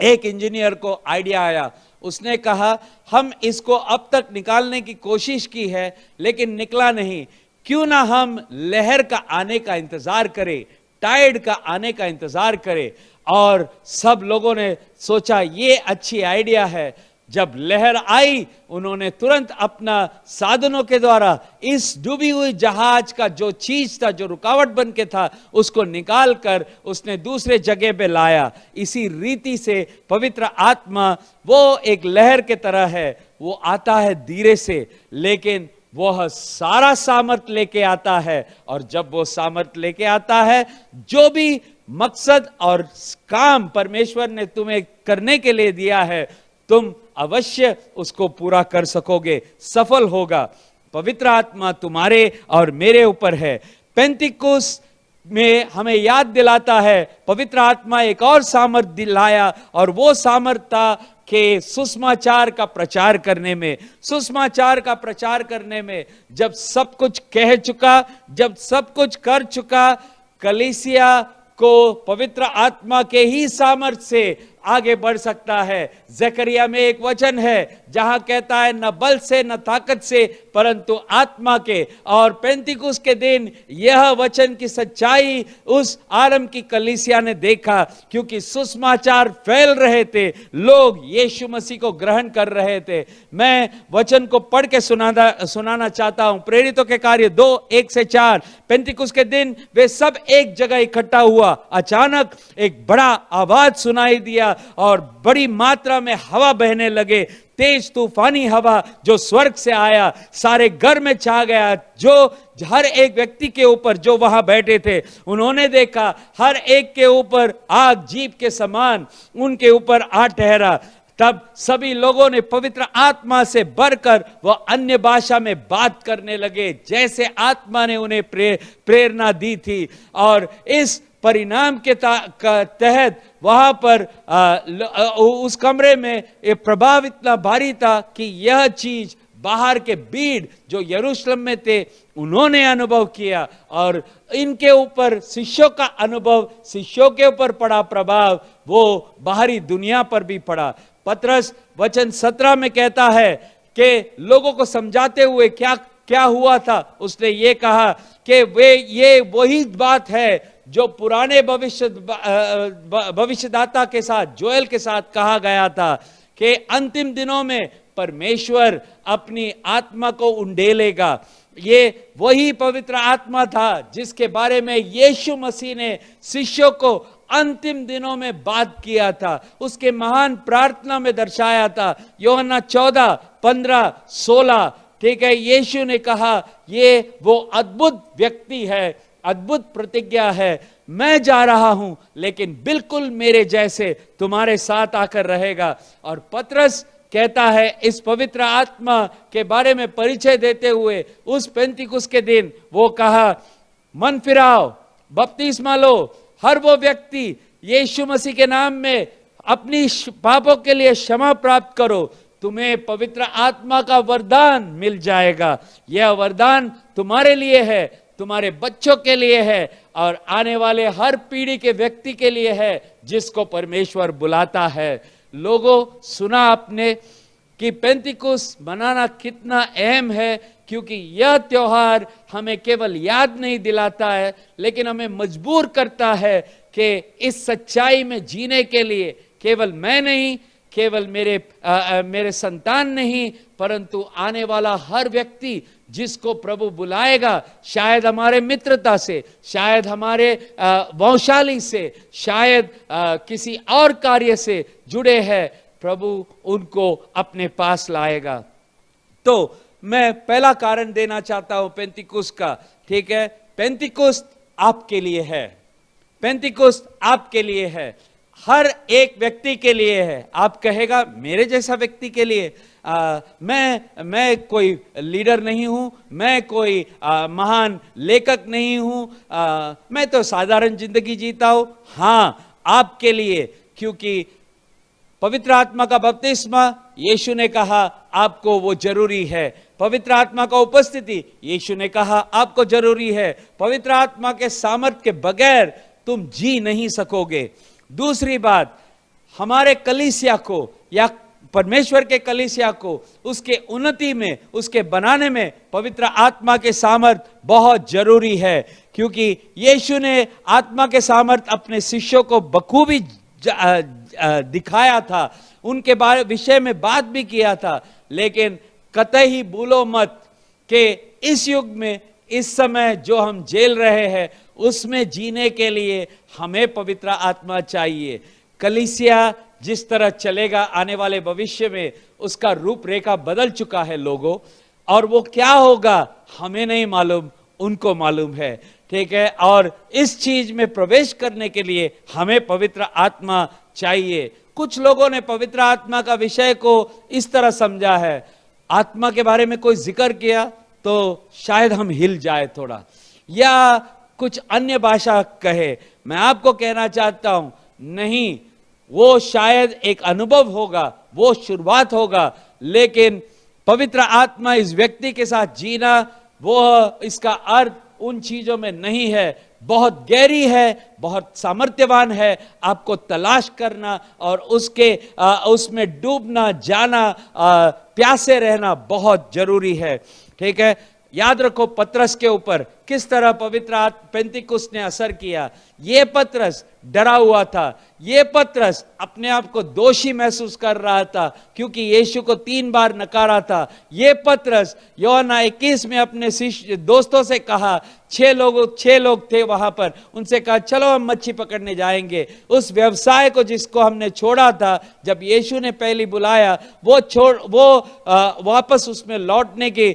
एक इंजीनियर को आइडिया आया, उसने कहा हम इसको अब तक निकालने की कोशिश की है लेकिन निकला नहीं, क्यों ना हम लहर का आने का इंतजार करें, टाइड का आने का इंतजार करें। और सब लोगों ने सोचा ये अच्छी आइडिया है। जब लहर आई, उन्होंने तुरंत अपना साधनों के द्वारा इस डूबी हुई जहाज का जो चीज था, जो रुकावट बन के था, उसको निकाल कर उसने दूसरे जगह पे लाया। इसी रीति से पवित्र आत्मा वो एक लहर के तरह है, वो आता है धीरे से, लेकिन वह सारा सामर्थ लेके आता है। और जब वो सामर्थ लेके आता है, जो भी मकसद और काम परमेश्वर ने तुम्हें करने के लिए दिया है, तुम अवश्य उसको पूरा कर सकोगे, सफल होगा। पवित्र आत्मा तुम्हारे और मेरे ऊपर है। पेंतिकुस्त में हमें याद दिलाता है, पवित्र आत्मा एक और सामर्थ दिलाया, और वो सामर्थ था कि सुसमाचार का प्रचार करने में, जब सब कुछ कह चुका, जब सब कुछ कर चुका, कलीसिया को पवित्र आत्मा के ही सामर्थ से आगे बढ़ सकता है। जकरिया में एक वचन है जहां कहता है, न बल से न ताकत से परंतु आत्मा के। और पेंतिकुस्त के दिन यह वचन की सच्चाई उस आरंभ की कलीसिया ने देखा, क्योंकि सुसमाचार फैल रहे थे, लोग यीशु मसीह को ग्रहण कर रहे थे। मैं वचन को पढ़ के सुनाना चाहता हूं। प्रेरितों के कार्य 2:1-4। पेंतिकुस्त के दिन वे सब एक जगह इकट्ठा हुआ। अचानक एक बड़ा आवाज सुनाई दिया और बड़ी मात्रा में हवा बहने लगे, तेज तूफानी हवा जो स्वर्ग से आया, सारे घर में छा गया। जो हर एक व्यक्ति के ऊपर जो वहां बैठे थे, उन्होंने देखा हर एक के ऊपर आग जीभ के समान उनके ऊपर आ ठहरा। तब सभी लोगों ने पवित्र आत्मा से बढ़कर वह अन्य भाषा में बात करने लगे, जैसे आत्मा ने उन्हें प्रेरणा दी थी। और इस परिणाम के तहत वहां पर उस कमरे में एक प्रभाव इतना भारी था कि यह चीज बाहर के भीड़ जो यरूशलेम में थे, उन्होंने अनुभव किया, और इनके ऊपर शिष्यों का अनुभव, शिष्यों के ऊपर पड़ा प्रभाव, वो बाहरी दुनिया पर भी पड़ा। पतरस वचन 17 में कहता है कि लोगों को समझाते हुए क्या हुआ था, उसने ये कहा कि ये वही बात है जो पुराने भविष्यदाता के साथ, जोएल के साथ कहा गया था कि अंतिम दिनों में परमेश्वर अपनी आत्मा को उंडेलेगा। ये वही पवित्र आत्मा था जिसके बारे में यीशु मसीह ने शिष्यों को अंतिम दिनों में बात किया था, उसके महान प्रार्थना में दर्शाया था। यूहन्ना 14:15-16, ठीक है, यीशु ने कहा ये वो अद्भुत व्यक्ति है, अद्भुत प्रतिज्ञा है, मैं जा रहा हूं लेकिन बिल्कुल मेरे जैसे तुम्हारे साथ आकर रहेगा। और पतरस कहता है इस पवित्र आत्मा के बारे में परिचय देते हुए, उस पेंतिकुस्त के दिन वो कहा, मन फिराओ, बपतिस्मा लो, हर वो व्यक्ति यीशु मसीह के नाम में अपनी पापों के लिए क्षमा प्राप्त करो, तुम्हें पवित्र आत्मा का वरदान मिल जाएगा। यह वरदान तुम्हारे लिए है, तुम्हारे बच्चों के लिए है, और आने वाले हर पीढ़ी के व्यक्ति के लिए है जिसको परमेश्वर बुलाता है। लोगों, सुना आपने कि पेंतिकुस्त मनाना कितना अहम है, क्योंकि यह त्योहार हमें केवल याद नहीं दिलाता है, लेकिन हमें मजबूर करता है कि इस सच्चाई में जीने के लिए केवल मैं नहीं, केवल मेरे संतान नहीं, परंतु आने वाला हर व्यक्ति जिसको प्रभु बुलाएगा, शायद हमारे मित्रता से, शायद हमारे वंशाली से, शायद किसी और कार्य से जुड़े हैं, प्रभु उनको अपने पास लाएगा। तो मैं पहला कारण देना चाहता हूं पेंतिकुस्त का, ठीक है, पेंतिकुस्त आपके लिए है। पेंतिकुस्त आपके लिए है, हर एक व्यक्ति के लिए है। आप कहेगा मेरे जैसा व्यक्ति के लिए, मैं कोई लीडर नहीं हूं, मैं कोई महान लेखक नहीं हूं, मैं तो साधारण जिंदगी जीता हूं। हाँ, आपके लिए, क्योंकि पवित्र आत्मा का बपतिस्मा यीशु ने कहा आपको वो जरूरी है। पवित्र आत्मा का उपस्थिति यीशु ने कहा आपको जरूरी है। पवित्र आत्मा के सामर्थ्य के बगैर तुम जी नहीं सकोगे। दूसरी बात, हमारे कलीसिया को या परमेश्वर के कलीसिया को उसके उन्नति में, उसके बनाने में पवित्र आत्मा के सामर्थ बहुत जरूरी है, क्योंकि यीशु ने आत्मा के सामर्थ अपने शिष्यों को बखूबी दिखाया था, उनके बारे विषय में बात भी किया था। लेकिन कतई भूलो मत कि इस युग में, इस समय जो हम झेल रहे हैं, उसमें जीने के लिए हमें पवित्र आत्मा चाहिए। कलीसिया जिस तरह चलेगा आने वाले भविष्य में, उसका रूपरेखा बदल चुका है लोगों, और वो क्या होगा हमें नहीं मालूम, उनको मालूम है, ठीक है। और इस चीज में प्रवेश करने के लिए हमें पवित्र आत्मा चाहिए। कुछ लोगों ने पवित्र आत्मा का विषय को इस तरह समझा है, आत्मा के बारे में कोई जिक्र किया तो शायद हम हिल जाए थोड़ा, या कुछ अन्य भाषा कहे। मैं आपको कहना चाहता हूं, नहीं, वो शायद एक अनुभव होगा, वो शुरुआत होगा, लेकिन पवित्र आत्मा इस व्यक्ति के साथ जीना, वो इसका अर्थ उन चीजों में नहीं है। बहुत गहरी है, बहुत सामर्थ्यवान है। आपको तलाश करना और उसमें डूबना, जाना, प्यासे रहना बहुत जरूरी है, ठीक है। याद रखो पतरस के ऊपर किस तरह पवित्र पेंतिकुस्त ने असर किया। ये पतरस डरा हुआ था, ये पतरस अपने आप को दोषी महसूस कर रहा था क्योंकि यीशु को 3 बार नकारा था। ये पतरस यूहन्ना 21 में अपने शिष्य दोस्तों से कहा, 6 लोग थे वहां पर, उनसे कहा चलो हम मच्छी पकड़ने जाएंगे। उस व्यवसाय को जिसको हमने छोड़ा था, जब यीशु ने पहली बुलाया, वो वापस उसमें लौटने की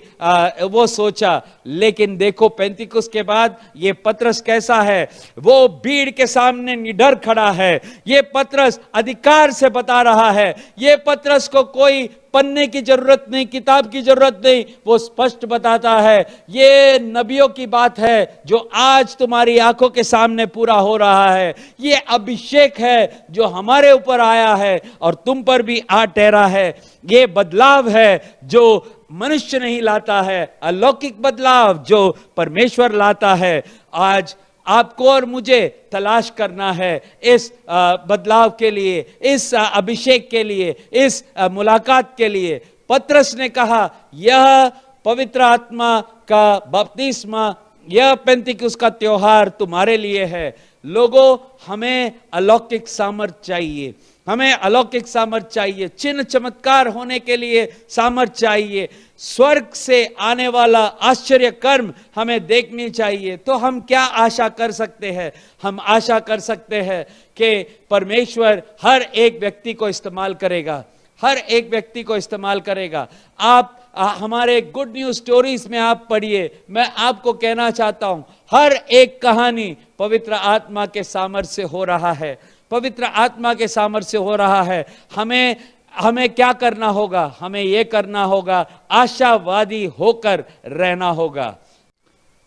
वो सोचा। लेकिन देखो पेंतिकुस्त के बाद ये पतरस कैसा है, वो भीड़ के सामने निडर खड़ा है। ये पतरस अधिकार से बता रहा है, ये पतरस को कोई पन्ने की जरूरत नहीं, किताब की जरूरत नहीं, वो स्पष्ट बताता है ये नबियों की बात है जो आज तुम्हारी आंखों के सामने पूरा हो रहा है। ये अभिषेक है जो हमारे ऊपर आया है और तुम पर भी आ ठहरा है। ये बदलाव है जो मनुष्य नहीं लाता है, अलौकिक बदलाव जो परमेश्वर लाता है। आज आपको और मुझे तलाश करना है इस बदलाव के लिए, इस अभिषेक के लिए, इस मुलाकात के लिए। पतरस ने कहा यह पवित्र आत्मा का बपतिस्मा, यह पेंतिकुस्त का त्योहार तुम्हारे लिए है। लोगों, हमें अलौकिक सामर्थ चाहिए, हमें अलौकिक सामर्थ चाहिए, चिन्ह चमत्कार होने के लिए सामर्थ चाहिए, स्वर्ग से आने वाला आश्चर्य कर्म हमें देखनी चाहिए। तो हम क्या आशा कर सकते हैं? हम आशा कर सकते हैं कि परमेश्वर हर एक व्यक्ति को इस्तेमाल करेगा, हर एक व्यक्ति को इस्तेमाल करेगा। आप हमारे गुड न्यूज स्टोरीज में आप पढ़िए, मैं आपको कहना चाहता हूं हर एक कहानी पवित्र आत्मा के सामर्थ्य से हो रहा है, पवित्र आत्मा के सामर्थ्य से हो रहा है। हमें क्या करना होगा? हमें यह करना होगा, आशावादी होकर रहना होगा।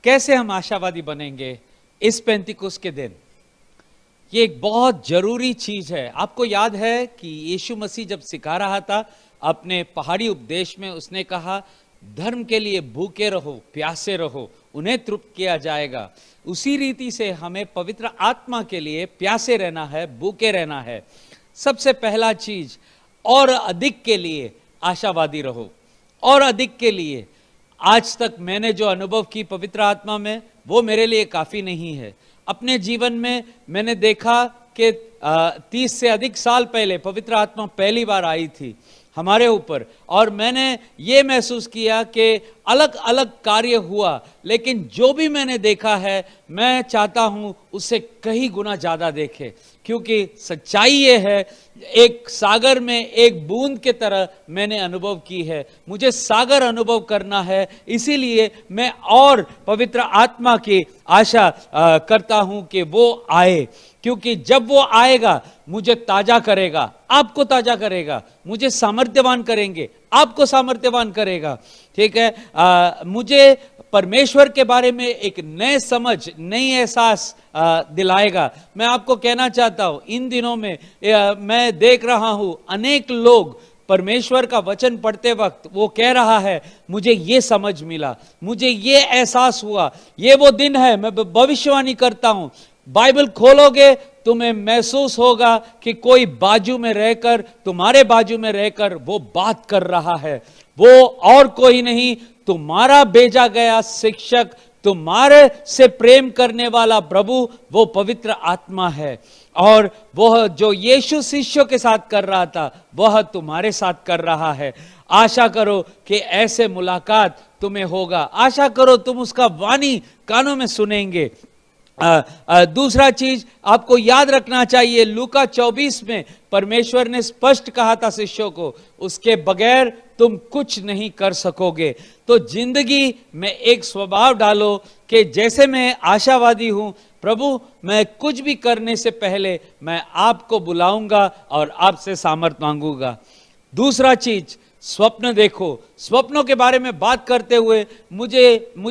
कैसे हम आशावादी बनेंगे इस पेंतिकुस्त के दिन? ये एक बहुत जरूरी चीज है। आपको याद है कि यीशु मसीह जब सिखा रहा था अपने पहाड़ी उपदेश में, उसने कहा धर्म के लिए भूखे रहो, प्यासे रहो, उन्हें तृप्त किया जाएगा। उसी रीति से हमें पवित्र आत्मा के लिए प्यासे रहना है, भूखे रहना है। सबसे पहला चीज, और अधिक के लिए आशावादी रहो, और अधिक के लिए। आज तक मैंने जो अनुभव की पवित्र आत्मा में, वो मेरे लिए काफी नहीं है। अपने जीवन में मैंने देखा कि 30 से अधिक साल पहले पवित्र आत्मा पहली बार आई थी। हमारे ऊपर, और मैंने ये महसूस किया कि अलग अलग कार्य हुआ, लेकिन जो भी मैंने देखा है मैं चाहता हूं उससे कई गुना ज्यादा देखे, क्योंकि सच्चाई ये है, एक सागर में एक बूंद के तरह मैंने अनुभव की है। मुझे सागर अनुभव करना है, इसीलिए मैं और पवित्र आत्मा की आशा करता हूं कि वो आए, क्योंकि जब वो आएगा मुझे ताजा करेगा, आपको ताजा करेगा, मुझे सामर्थ्यवान करेंगे, आपको सामर्थ्यवान करेगा। ठीक है, मुझे परमेश्वर के बारे में एक नए समझ, नई एहसास दिलाएगा। मैं आपको कहना चाहता हूं, इन दिनों में मैं देख रहा हूं अनेक लोग परमेश्वर का वचन पढ़ते वक्त वो कह रहा है, मुझे ये समझ मिला, मुझे ये एहसास हुआ। ये वो दिन है, मैं भविष्यवाणी करता हूं, बाइबल खोलोगे तुम्हें महसूस होगा कि कोई बाजू में रहकर, तुम्हारे बाजू में रहकर वो बात कर रहा है। वो और कोई नहीं, तुम्हारा भेजा गया शिक्षक, तुम्हारे से प्रेम करने वाला प्रभु, वो पवित्र आत्मा है। और वह जो यीशु शिष्यों के साथ कर रहा था वह तुम्हारे साथ कर रहा है। आशा करो कि ऐसे मुलाकात तुम्हें होगा, आशा करो तुम उसका वाणी कानों में सुनेंगे। दूसरा चीज आपको याद रखना चाहिए, लूका 24 में परमेश्वर ने स्पष्ट कहा था शिष्यों को, उसके बगैर तुम कुछ नहीं कर सकोगे। तो जिंदगी में एक स्वभाव डालो कि जैसे मैं आशावादी हूं, प्रभु मैं कुछ भी करने से पहले मैं आपको बुलाऊंगा और आपसे सामर्थ मांगूंगा। दूसरा चीज, स्वप्न देखो। स्वप्नों के बारे में बात करते हुए मुझे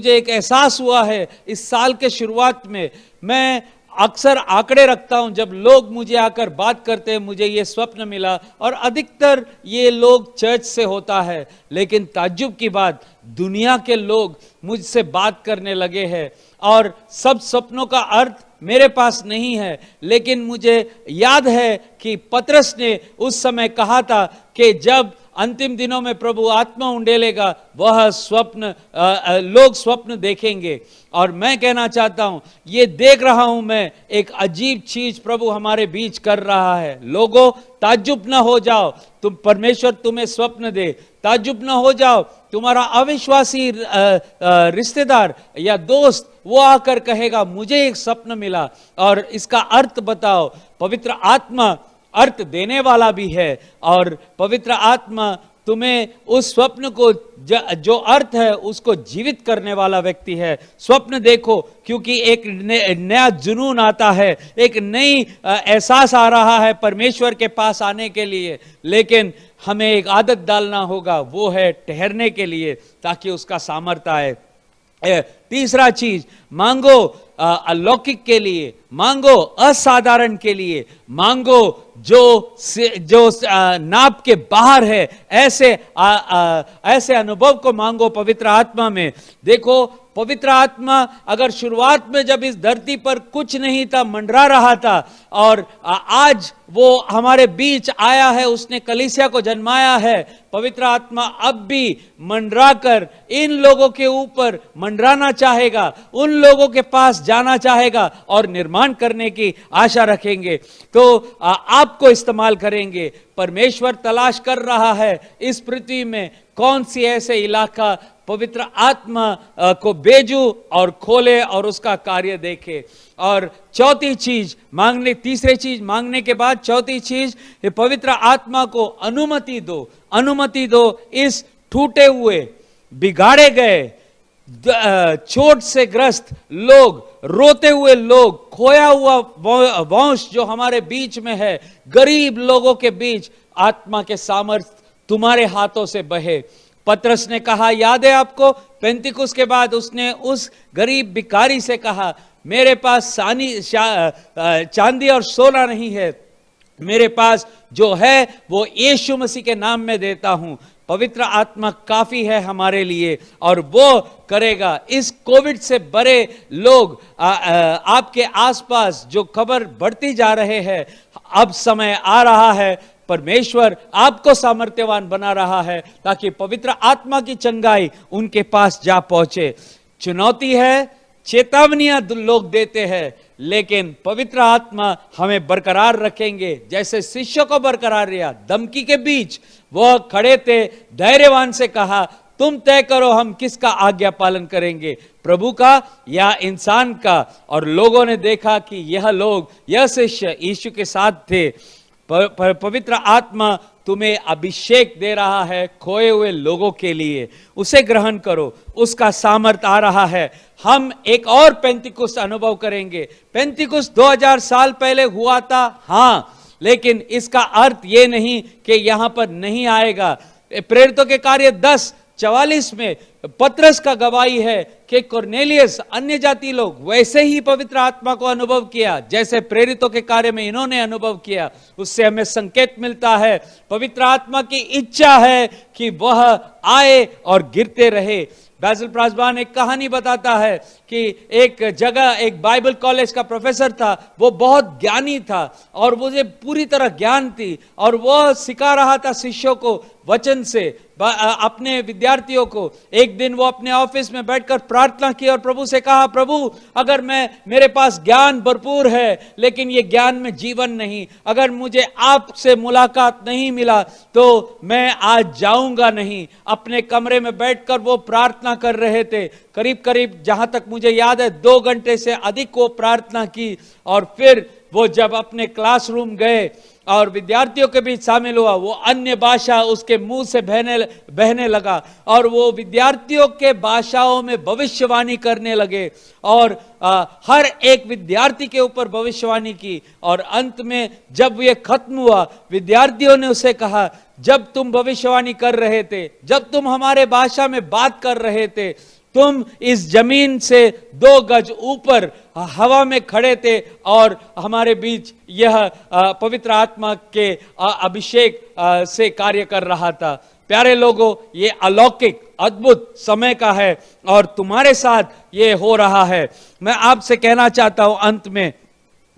एक एहसास हुआ है, इस साल के शुरुआत में मैं अक्सर आंकड़े रखता हूं, जब लोग मुझे आकर बात करते हैं, मुझे ये स्वप्न मिला, और अधिकतर ये लोग चर्च से होता है। लेकिन ताज्जुब की बात, दुनिया के लोग मुझसे बात करने लगे हैं, और सब स्वप्नों का अर्थ मेरे पास नहीं है। लेकिन मुझे याद है कि पतरस ने उस समय कहा था कि जब अंतिम दिनों में प्रभु आत्मा उंडेलेगा, वह स्वप्न लोग स्वप्न देखेंगे। और मैं कहना चाहता हूं, ये देख रहा हूं मैं, एक अजीब चीज प्रभु हमारे बीच कर रहा है। लोगों, ताज्जुब न हो जाओ, तुम परमेश्वर तुम्हें स्वप्न दे, ताज्जुब न हो जाओ, तुम्हारा अविश्वासी रिश्तेदार या दोस्त वो आकर कहेगा मुझे एक स्वप्न मिला और इसका अर्थ बताओ। पवित्र आत्मा अर्थ देने वाला भी है, और पवित्र आत्मा तुम्हें उस स्वप्न को जो अर्थ है उसको जीवित करने वाला व्यक्ति है। स्वप्न देखो, क्योंकि एक नया जुनून आता है, एक नई एहसास आ रहा है परमेश्वर के पास आने के लिए। लेकिन हमें एक आदत डालना होगा, वो है ठहरने के लिए, ताकि उसका सामर्थ्य आए। तीसरा चीज, मांगो अलौकिक के लिए, मांगो असाधारण के लिए, मांगो जो नाप के बाहर है, ऐसे अनुभव को मांगो पवित्र आत्मा में। देखो, पवित्र आत्मा अगर शुरुआत में जब इस धरती पर कुछ नहीं था, मंडरा रहा था, और आज वो हमारे बीच आया है, उसने कलीसिया को जन्माया है, पवित्र आत्मा अब भी मंडरा कर इन लोगों के ऊपर मंडराना चाहेगा, उन लोगों के पास जाना चाहेगा और निर्माण करने की आशा रखेंगे। तो आपको इस्तेमाल करेंगे। परमेश्वर तलाश कर रहा है इस पृथ्वी में कौन सी ऐसे इलाका पवित्र आत्मा को भेजू और खोले और उसका कार्य देखे। और चौथी चीज मांगने, तीसरे चीज मांगने के बाद चौथी चीज, पवित्र आत्मा को अनुमति दो, अनुमति दो इस टूटे हुए, बिगाड़े गए, चोट से ग्रस्त लोग, रोते हुए लोग, खोया हुआ वंश जो हमारे बीच में है, गरीब लोगों के बीच आत्मा के सामर्थ्य तुम्हारे हाथों से बहे। पतरस ने कहा, याद है आपको, पेंतिकुस्त के बाद उसने उस गरीब भिखारी से कहा, मेरे पास चांदी और सोना नहीं है, मेरे पास जो है वो यीशु मसीह के नाम में देता हूं। पवित्र आत्मा काफी है हमारे लिए और वो करेगा। इस कोविड से बड़े लोग आपके आसपास जो खबर बढ़ती जा रहे हैं, अब समय आ रहा है, परमेश्वर आपको सामर्थ्यवान बना रहा है ताकि पवित्र आत्मा की चंगाई उनके पास जा पहुंचे। चुनौती है, चेतावनियां लोग देते हैं, लेकिन पवित्र आत्मा हमें बरकरार रखेंगे। जैसे शिष्यों को बरकरार रहा, धमकी के बीच वह खड़े थे, धैर्यवान से कहा तुम तय करो हम किसका आज्ञा पालन करेंगे, प्रभु का या इंसान का। और लोगों ने देखा कि यह शिष्य यीशु के साथ थे। पवित्र आत्मा तुम्हें अभिषेक दे रहा है खोए हुए लोगों के लिए, उसे ग्रहण करो, उसका सामर्थ आ रहा है। हम एक और पेंतिकुस्त अनुभव करेंगे। पेंतिकुस्त 2000 साल पहले हुआ था, हाँ, लेकिन इसका अर्थ ये नहीं कि यहां पर नहीं आएगा। प्रेरितों के कार्य 10:44 में पतरस का गवाही है कि कुरनेलियस, अन्य जाति लोग वैसे ही पवित्र आत्मा को अनुभव किया जैसे प्रेरितों के कार्य में इन्होंने अनुभव किया। उससे हमें संकेत मिलता है पवित्र आत्मा की इच्छा है कि वह आए और गिरते रहे। बैसिल प्रासबान एक कहानी बताता है कि एक जगह एक बाइबल कॉलेज का प्रोफेसर था, वो बहुत ज्ञानी था और मुझे पूरी तरह ज्ञान थी और वह सिखा रहा था शिष्यों को वचन से, अपने विद्यार्थियों को। एक दिन वो अपने ऑफिस में बैठकर प्रार्थना की और प्रभु से कहा, प्रभु अगर मेरे पास ज्ञान भरपूर है लेकिन ये ज्ञान में जीवन नहीं, अगर मुझे आपसे मुलाकात नहीं मिला तो मैं आज जाऊंगा नहीं। अपने कमरे में बैठकर वो प्रार्थना कर रहे थे, करीब करीब जहां तक मुझे याद है 2 घंटे से अधिक वो प्रार्थना की। और फिर वो जब अपने क्लासरूम गए और विद्यार्थियों के बीच शामिल हुआ, वो अन्य भाषा उसके मुंह से बहने लगा और वो विद्यार्थियों के भाषाओं में भविष्यवाणी करने लगे और हर एक विद्यार्थी के ऊपर भविष्यवाणी की। और अंत में जब ये खत्म हुआ, विद्यार्थियों ने उसे कहा, जब तुम भविष्यवाणी कर रहे थे, जब तुम हमारे भाषा में बात कर रहे थे, तुम इस जमीन से 2 गज ऊपर हवा में खड़े थे और हमारे बीच यह पवित्र आत्मा के अभिषेक से कार्य कर रहा था। प्यारे लोगों, ये अलौकिक अद्भुत समय का है और तुम्हारे साथ ये हो रहा है। मैं आपसे कहना चाहता हूं अंत में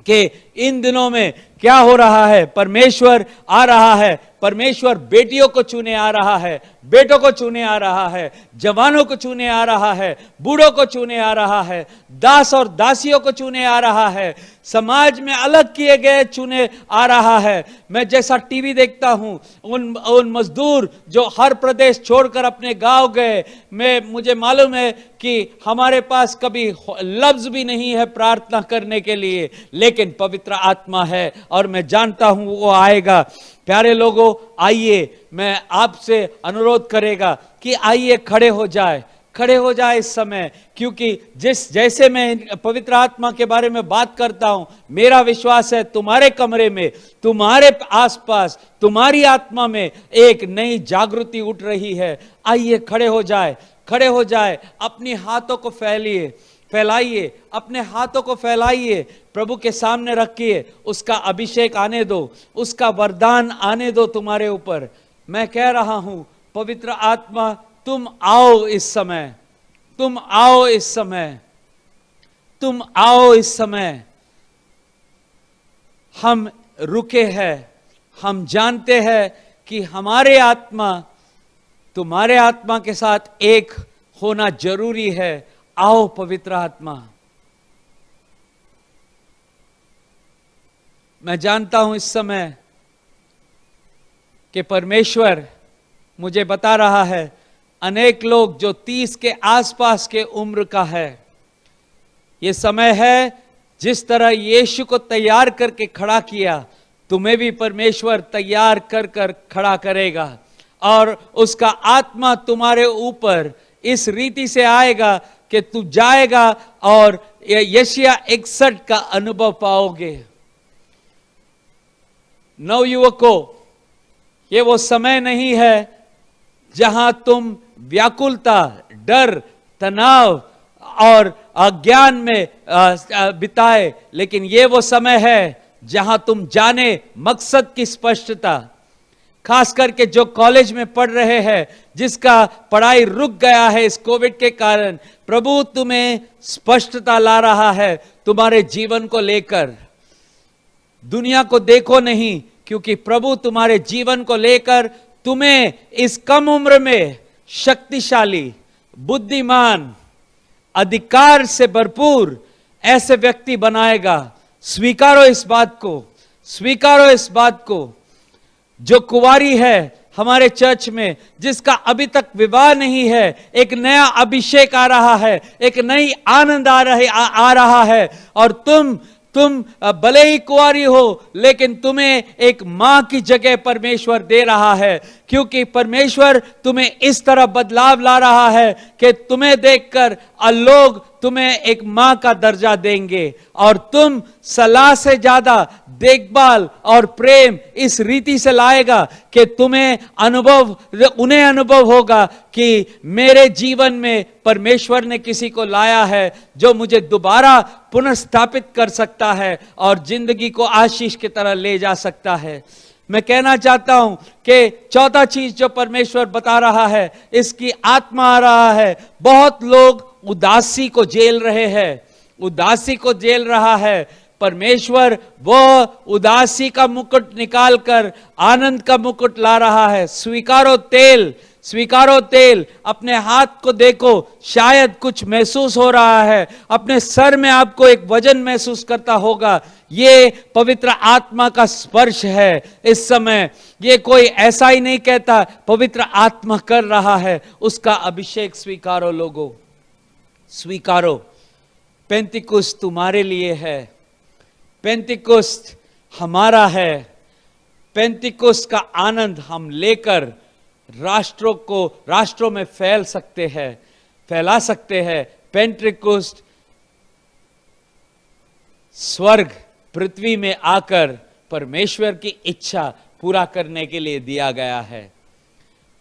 कि इन दिनों में क्या हो रहा है, परमेश्वर आ रहा है, परमेश्वर बेटियों को चुने आ रहा है, बेटों को चुने आ रहा है, जवानों को चुने आ रहा है, बूढ़ों को चुने आ रहा है, दास और दासियों को चुने आ रहा है, समाज में अलग किए गए चुने आ रहा है। मैं जैसा टीवी देखता हूं, उन मजदूर जो हर प्रदेश छोड़कर अपने गांव गए, मुझे मालूम है कि हमारे पास कभी लफ्ज भी नहीं है प्रार्थना करने के लिए, लेकिन पवित्र आत्मा है और मैं जानता हूं वो आएगा। प्यारे लोगों, आइए, मैं आपसे अनुरोध करेगा कि आइए खड़े हो जाए इस समय, क्योंकि जैसे मैं पवित्र आत्मा के बारे में बात करता हूं, मेरा विश्वास है तुम्हारे कमरे में, तुम्हारे आसपास, तुम्हारी आत्मा में एक नई जागृति उठ रही है। आइए खड़े हो जाए, अपने हाथों को फैलाइए, अपने हाथों को फैलाइए, प्रभु के सामने रखिए, उसका अभिषेक आने दो, उसका वरदान आने दो तुम्हारे ऊपर। मैं कह रहा हूं, पवित्र आत्मा तुम आओ इस समय। हम रुके हैं, हम जानते हैं कि हमारे आत्मा तुम्हारे आत्मा के साथ एक होना जरूरी है। आओ पवित्र आत्मा। मैं जानता हूं इस समय कि परमेश्वर मुझे बता रहा है, अनेक लोग जो 30 के आसपास के उम्र का है, ये समय है जिस तरह यीशु को तैयार करके खड़ा किया, तुम्हें भी परमेश्वर तैयार कर खड़ा करेगा और उसका आत्मा तुम्हारे ऊपर इस रीति से आएगा कि तू जाएगा और यशायाह 61 का अनुभव पाओगे। नवयुवकों, ये वो समय नहीं है जहां तुम व्याकुलता, डर, तनाव और अज्ञान में बिताए, लेकिन ये वो समय है जहां तुम जाने मकसद की स्पष्टता। खास करके जो कॉलेज में पढ़ रहे हैं, जिसका पढ़ाई रुक गया है इस कोविड के कारण, प्रभु तुम्हें स्पष्टता ला रहा है तुम्हारे जीवन को लेकर। दुनिया को देखो नहीं, क्योंकि प्रभु तुम्हारे जीवन को लेकर तुम्हें इस कम उम्र में शक्तिशाली, बुद्धिमान, अधिकार से भरपूर ऐसे व्यक्ति बनाएगा। स्वीकारो इस बात को, स्वीकारो इस बात को। जो कुंवारी है हमारे चर्च में, जिसका अभी तक विवाह नहीं है, एक नया अभिषेक आ रहा है, एक नई आनंद आ रहा है। और तुम भले ही कुंवारी हो, लेकिन तुम्हें एक मां की जगह परमेश्वर दे रहा है, क्योंकि परमेश्वर तुम्हें इस तरह बदलाव ला रहा है कि तुम्हें देखकर लोग तुम्हें एक मां का दर्जा देंगे। और तुम सलाह से ज्यादा देखभाल और प्रेम इस रीति से लाएगा कि उन्हें अनुभव होगा कि मेरे जीवन में परमेश्वर ने किसी को लाया है जो मुझे दोबारा पुनर्स्थापित कर सकता है और जिंदगी को आशीष की तरह ले जा सकता है। मैं कहना चाहता हूं कि चौथा चीज जो परमेश्वर बता रहा है, इसकी आत्मा आ रहा है। बहुत लोग उदासी को झेल रहे हैं, उदासी को झेल रहा है। परमेश्वर वो उदासी का मुकुट निकालकर आनंद का मुकुट ला रहा है। स्वीकारो तेल, स्वीकारो तेल। अपने हाथ को देखो, शायद कुछ महसूस हो रहा है। अपने सर में आपको एक वजन महसूस करता होगा। ये पवित्र आत्मा का स्पर्श है इस समय। ये कोई ऐसा ही नहीं कहता, पवित्र आत्मा कर रहा है। उसका अभिषेक स्वीकारो लोगों, स्वीकारो। पेंतिकुस्त तुम्हारे लिए है, पेंतिकुस्त हमारा है। पेंतिकुस्त का आनंद हम लेकर राष्ट्रों में फैला सकते हैं। पेंतिकुस्त स्वर्ग पृथ्वी में आकर परमेश्वर की इच्छा पूरा करने के लिए दिया गया है।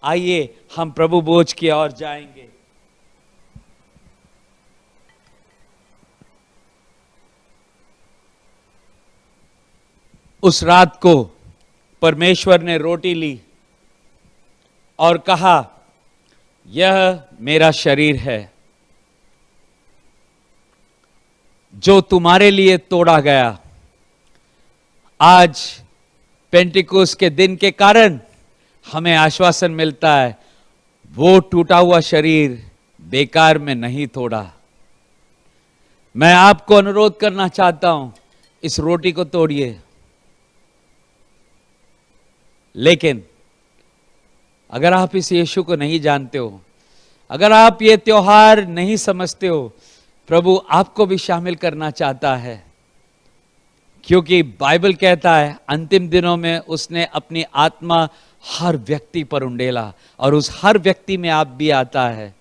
आइए हम प्रभु भोज की ओर जाएंगे। उस रात को परमेश्वर ने रोटी ली और कहा, यह मेरा शरीर है जो तुम्हारे लिए तोड़ा गया। आज पेंटिकुस्त के दिन के कारण हमें आश्वासन मिलता है, वो टूटा हुआ शरीर बेकार में नहीं तोड़ा। मैं आपको अनुरोध करना चाहता हूं, इस रोटी को तोड़िए। लेकिन अगर आप इस यीशु को नहीं जानते हो, अगर आप ये त्योहार नहीं समझते हो, प्रभु आपको भी शामिल करना चाहता है। क्योंकि बाइबल कहता है अंतिम दिनों में उसने अपनी आत्मा हर व्यक्ति पर उंडेला, और उस हर व्यक्ति में आप भी आता है।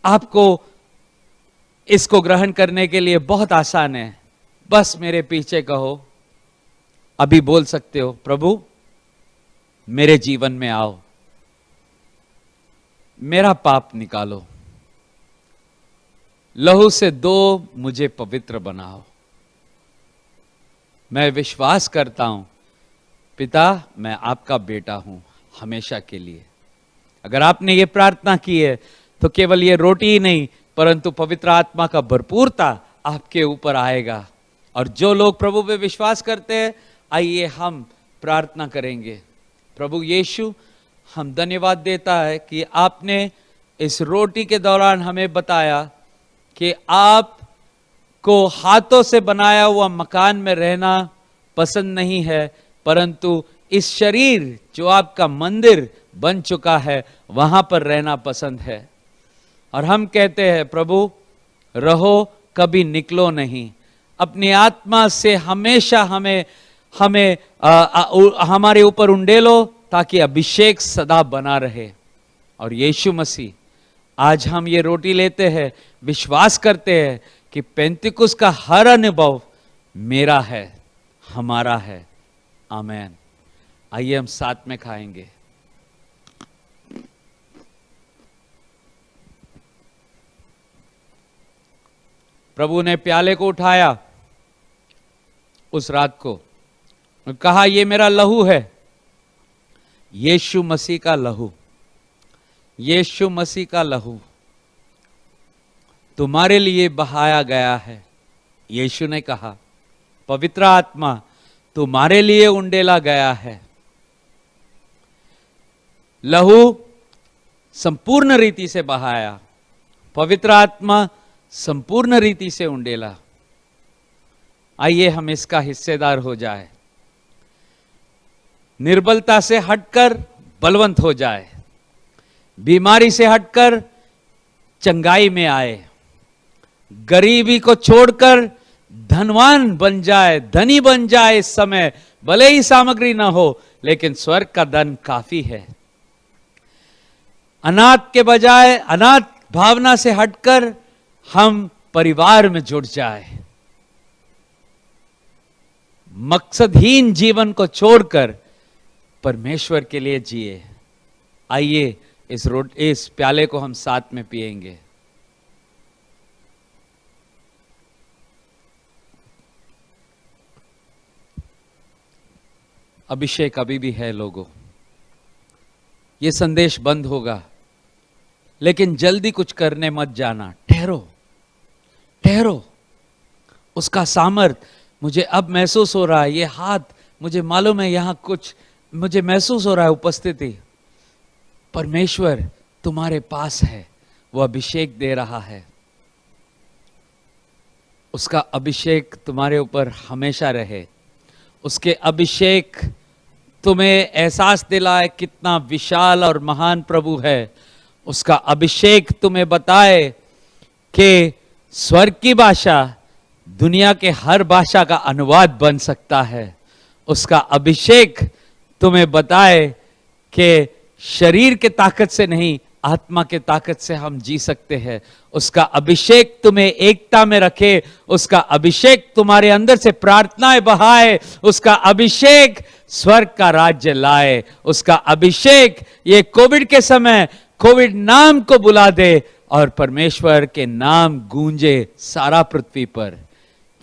आपको इसको ग्रहण करने के लिए बहुत आसान है। बस मेरे पीछे कहो, अभी बोल सकते हो, प्रभु मेरे जीवन में आओ, मेरा पाप निकालो, लहू से दो मुझे पवित्र बनाओ। मैं विश्वास करता हूं पिता, मैं आपका बेटा हूं हमेशा के लिए। अगर आपने ये प्रार्थना की है तो केवल ये रोटी ही नहीं, परंतु पवित्र आत्मा का भरपूरता आपके ऊपर आएगा। और जो लोग प्रभु पे विश्वास करते हैं, आइए हम प्रार्थना करेंगे। प्रभु यीशु, हम धन्यवाद देता है कि आपने इस रोटी के दौरान हमें बताया कि आपको हाथों से बनाया हुआ मकान में रहना पसंद नहीं है, परंतु इस शरीर जो आपका मंदिर बन चुका है वहां पर रहना पसंद है। और हम कहते हैं प्रभु, रहो, कभी निकलो नहीं। अपनी आत्मा से हमेशा हमारे ऊपर उंडेलो, ताकि अभिषेक सदा बना रहे। और यीशु मसीह, आज हम ये रोटी लेते हैं, विश्वास करते हैं कि पेंतिकुस्त का हर अनुभव मेरा है, हमारा है। आमेन। आइए हम साथ में खाएंगे। प्रभु ने प्याले को उठाया उस रात को, कहा, ये मेरा लहू है। यीशु मसीह का लहू, यीशु मसीह का लहू तुम्हारे लिए बहाया गया है। यीशु ने कहा, पवित्र आत्मा तुम्हारे लिए उंडेला गया है। लहू संपूर्ण रीति से बहाया, पवित्र आत्मा संपूर्ण रीति से उंडेला। आइए हम इसका हिस्सेदार हो जाए। निर्बलता से हटकर बलवंत हो जाए, बीमारी से हटकर चंगाई में आए, गरीबी को छोड़कर धनवान बन जाए, धनी बन जाए। इस समय भले ही सामग्री ना हो, लेकिन स्वर्ग का धन काफी है। अनाथ के बजाय अनाथ भावना से हटकर हम परिवार में जुड़ जाए, मकसदहीन जीवन को छोड़कर परमेश्वर के लिए जिए। आइए इस प्याले को हम साथ में पिएंगे। अभिषेक अभी भी है लोगों। ये संदेश बंद होगा, लेकिन जल्दी कुछ करने मत जाना। ठहरो ठहरो। उसका सामर्थ मुझे अब महसूस हो रहा है। ये हाथ, मुझे मालूम है यहां कुछ मुझे महसूस हो रहा है उपस्थिति। परमेश्वर तुम्हारे पास है, वो अभिषेक दे रहा है। उसका अभिषेक तुम्हारे ऊपर हमेशा रहे। उसके अभिषेक तुम्हें एहसास दिलाए कितना विशाल और महान प्रभु है। उसका अभिषेक तुम्हें बताए कि स्वर्ग की भाषा दुनिया के हर भाषा का अनुवाद बन सकता है। उसका अभिषेक तुम्हें बताए कि शरीर के ताकत से नहीं, आत्मा के ताकत से हम जी सकते हैं। उसका अभिषेक तुम्हें एकता में रखे। उसका अभिषेक तुम्हारे अंदर से प्रार्थनाएं बहाए। उसका अभिषेक स्वर्ग का राज्य लाए। उसका अभिषेक ये कोविड के समय कोविड नाम को बुला दे और परमेश्वर के नाम गूंजे सारा पृथ्वी पर,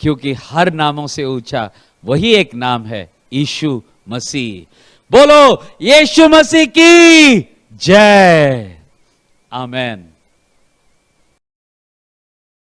क्योंकि हर नामों से ऊंचा वही एक नाम है, यीशु मसीह। बोलो यीशु मसीह की जय। आमेन।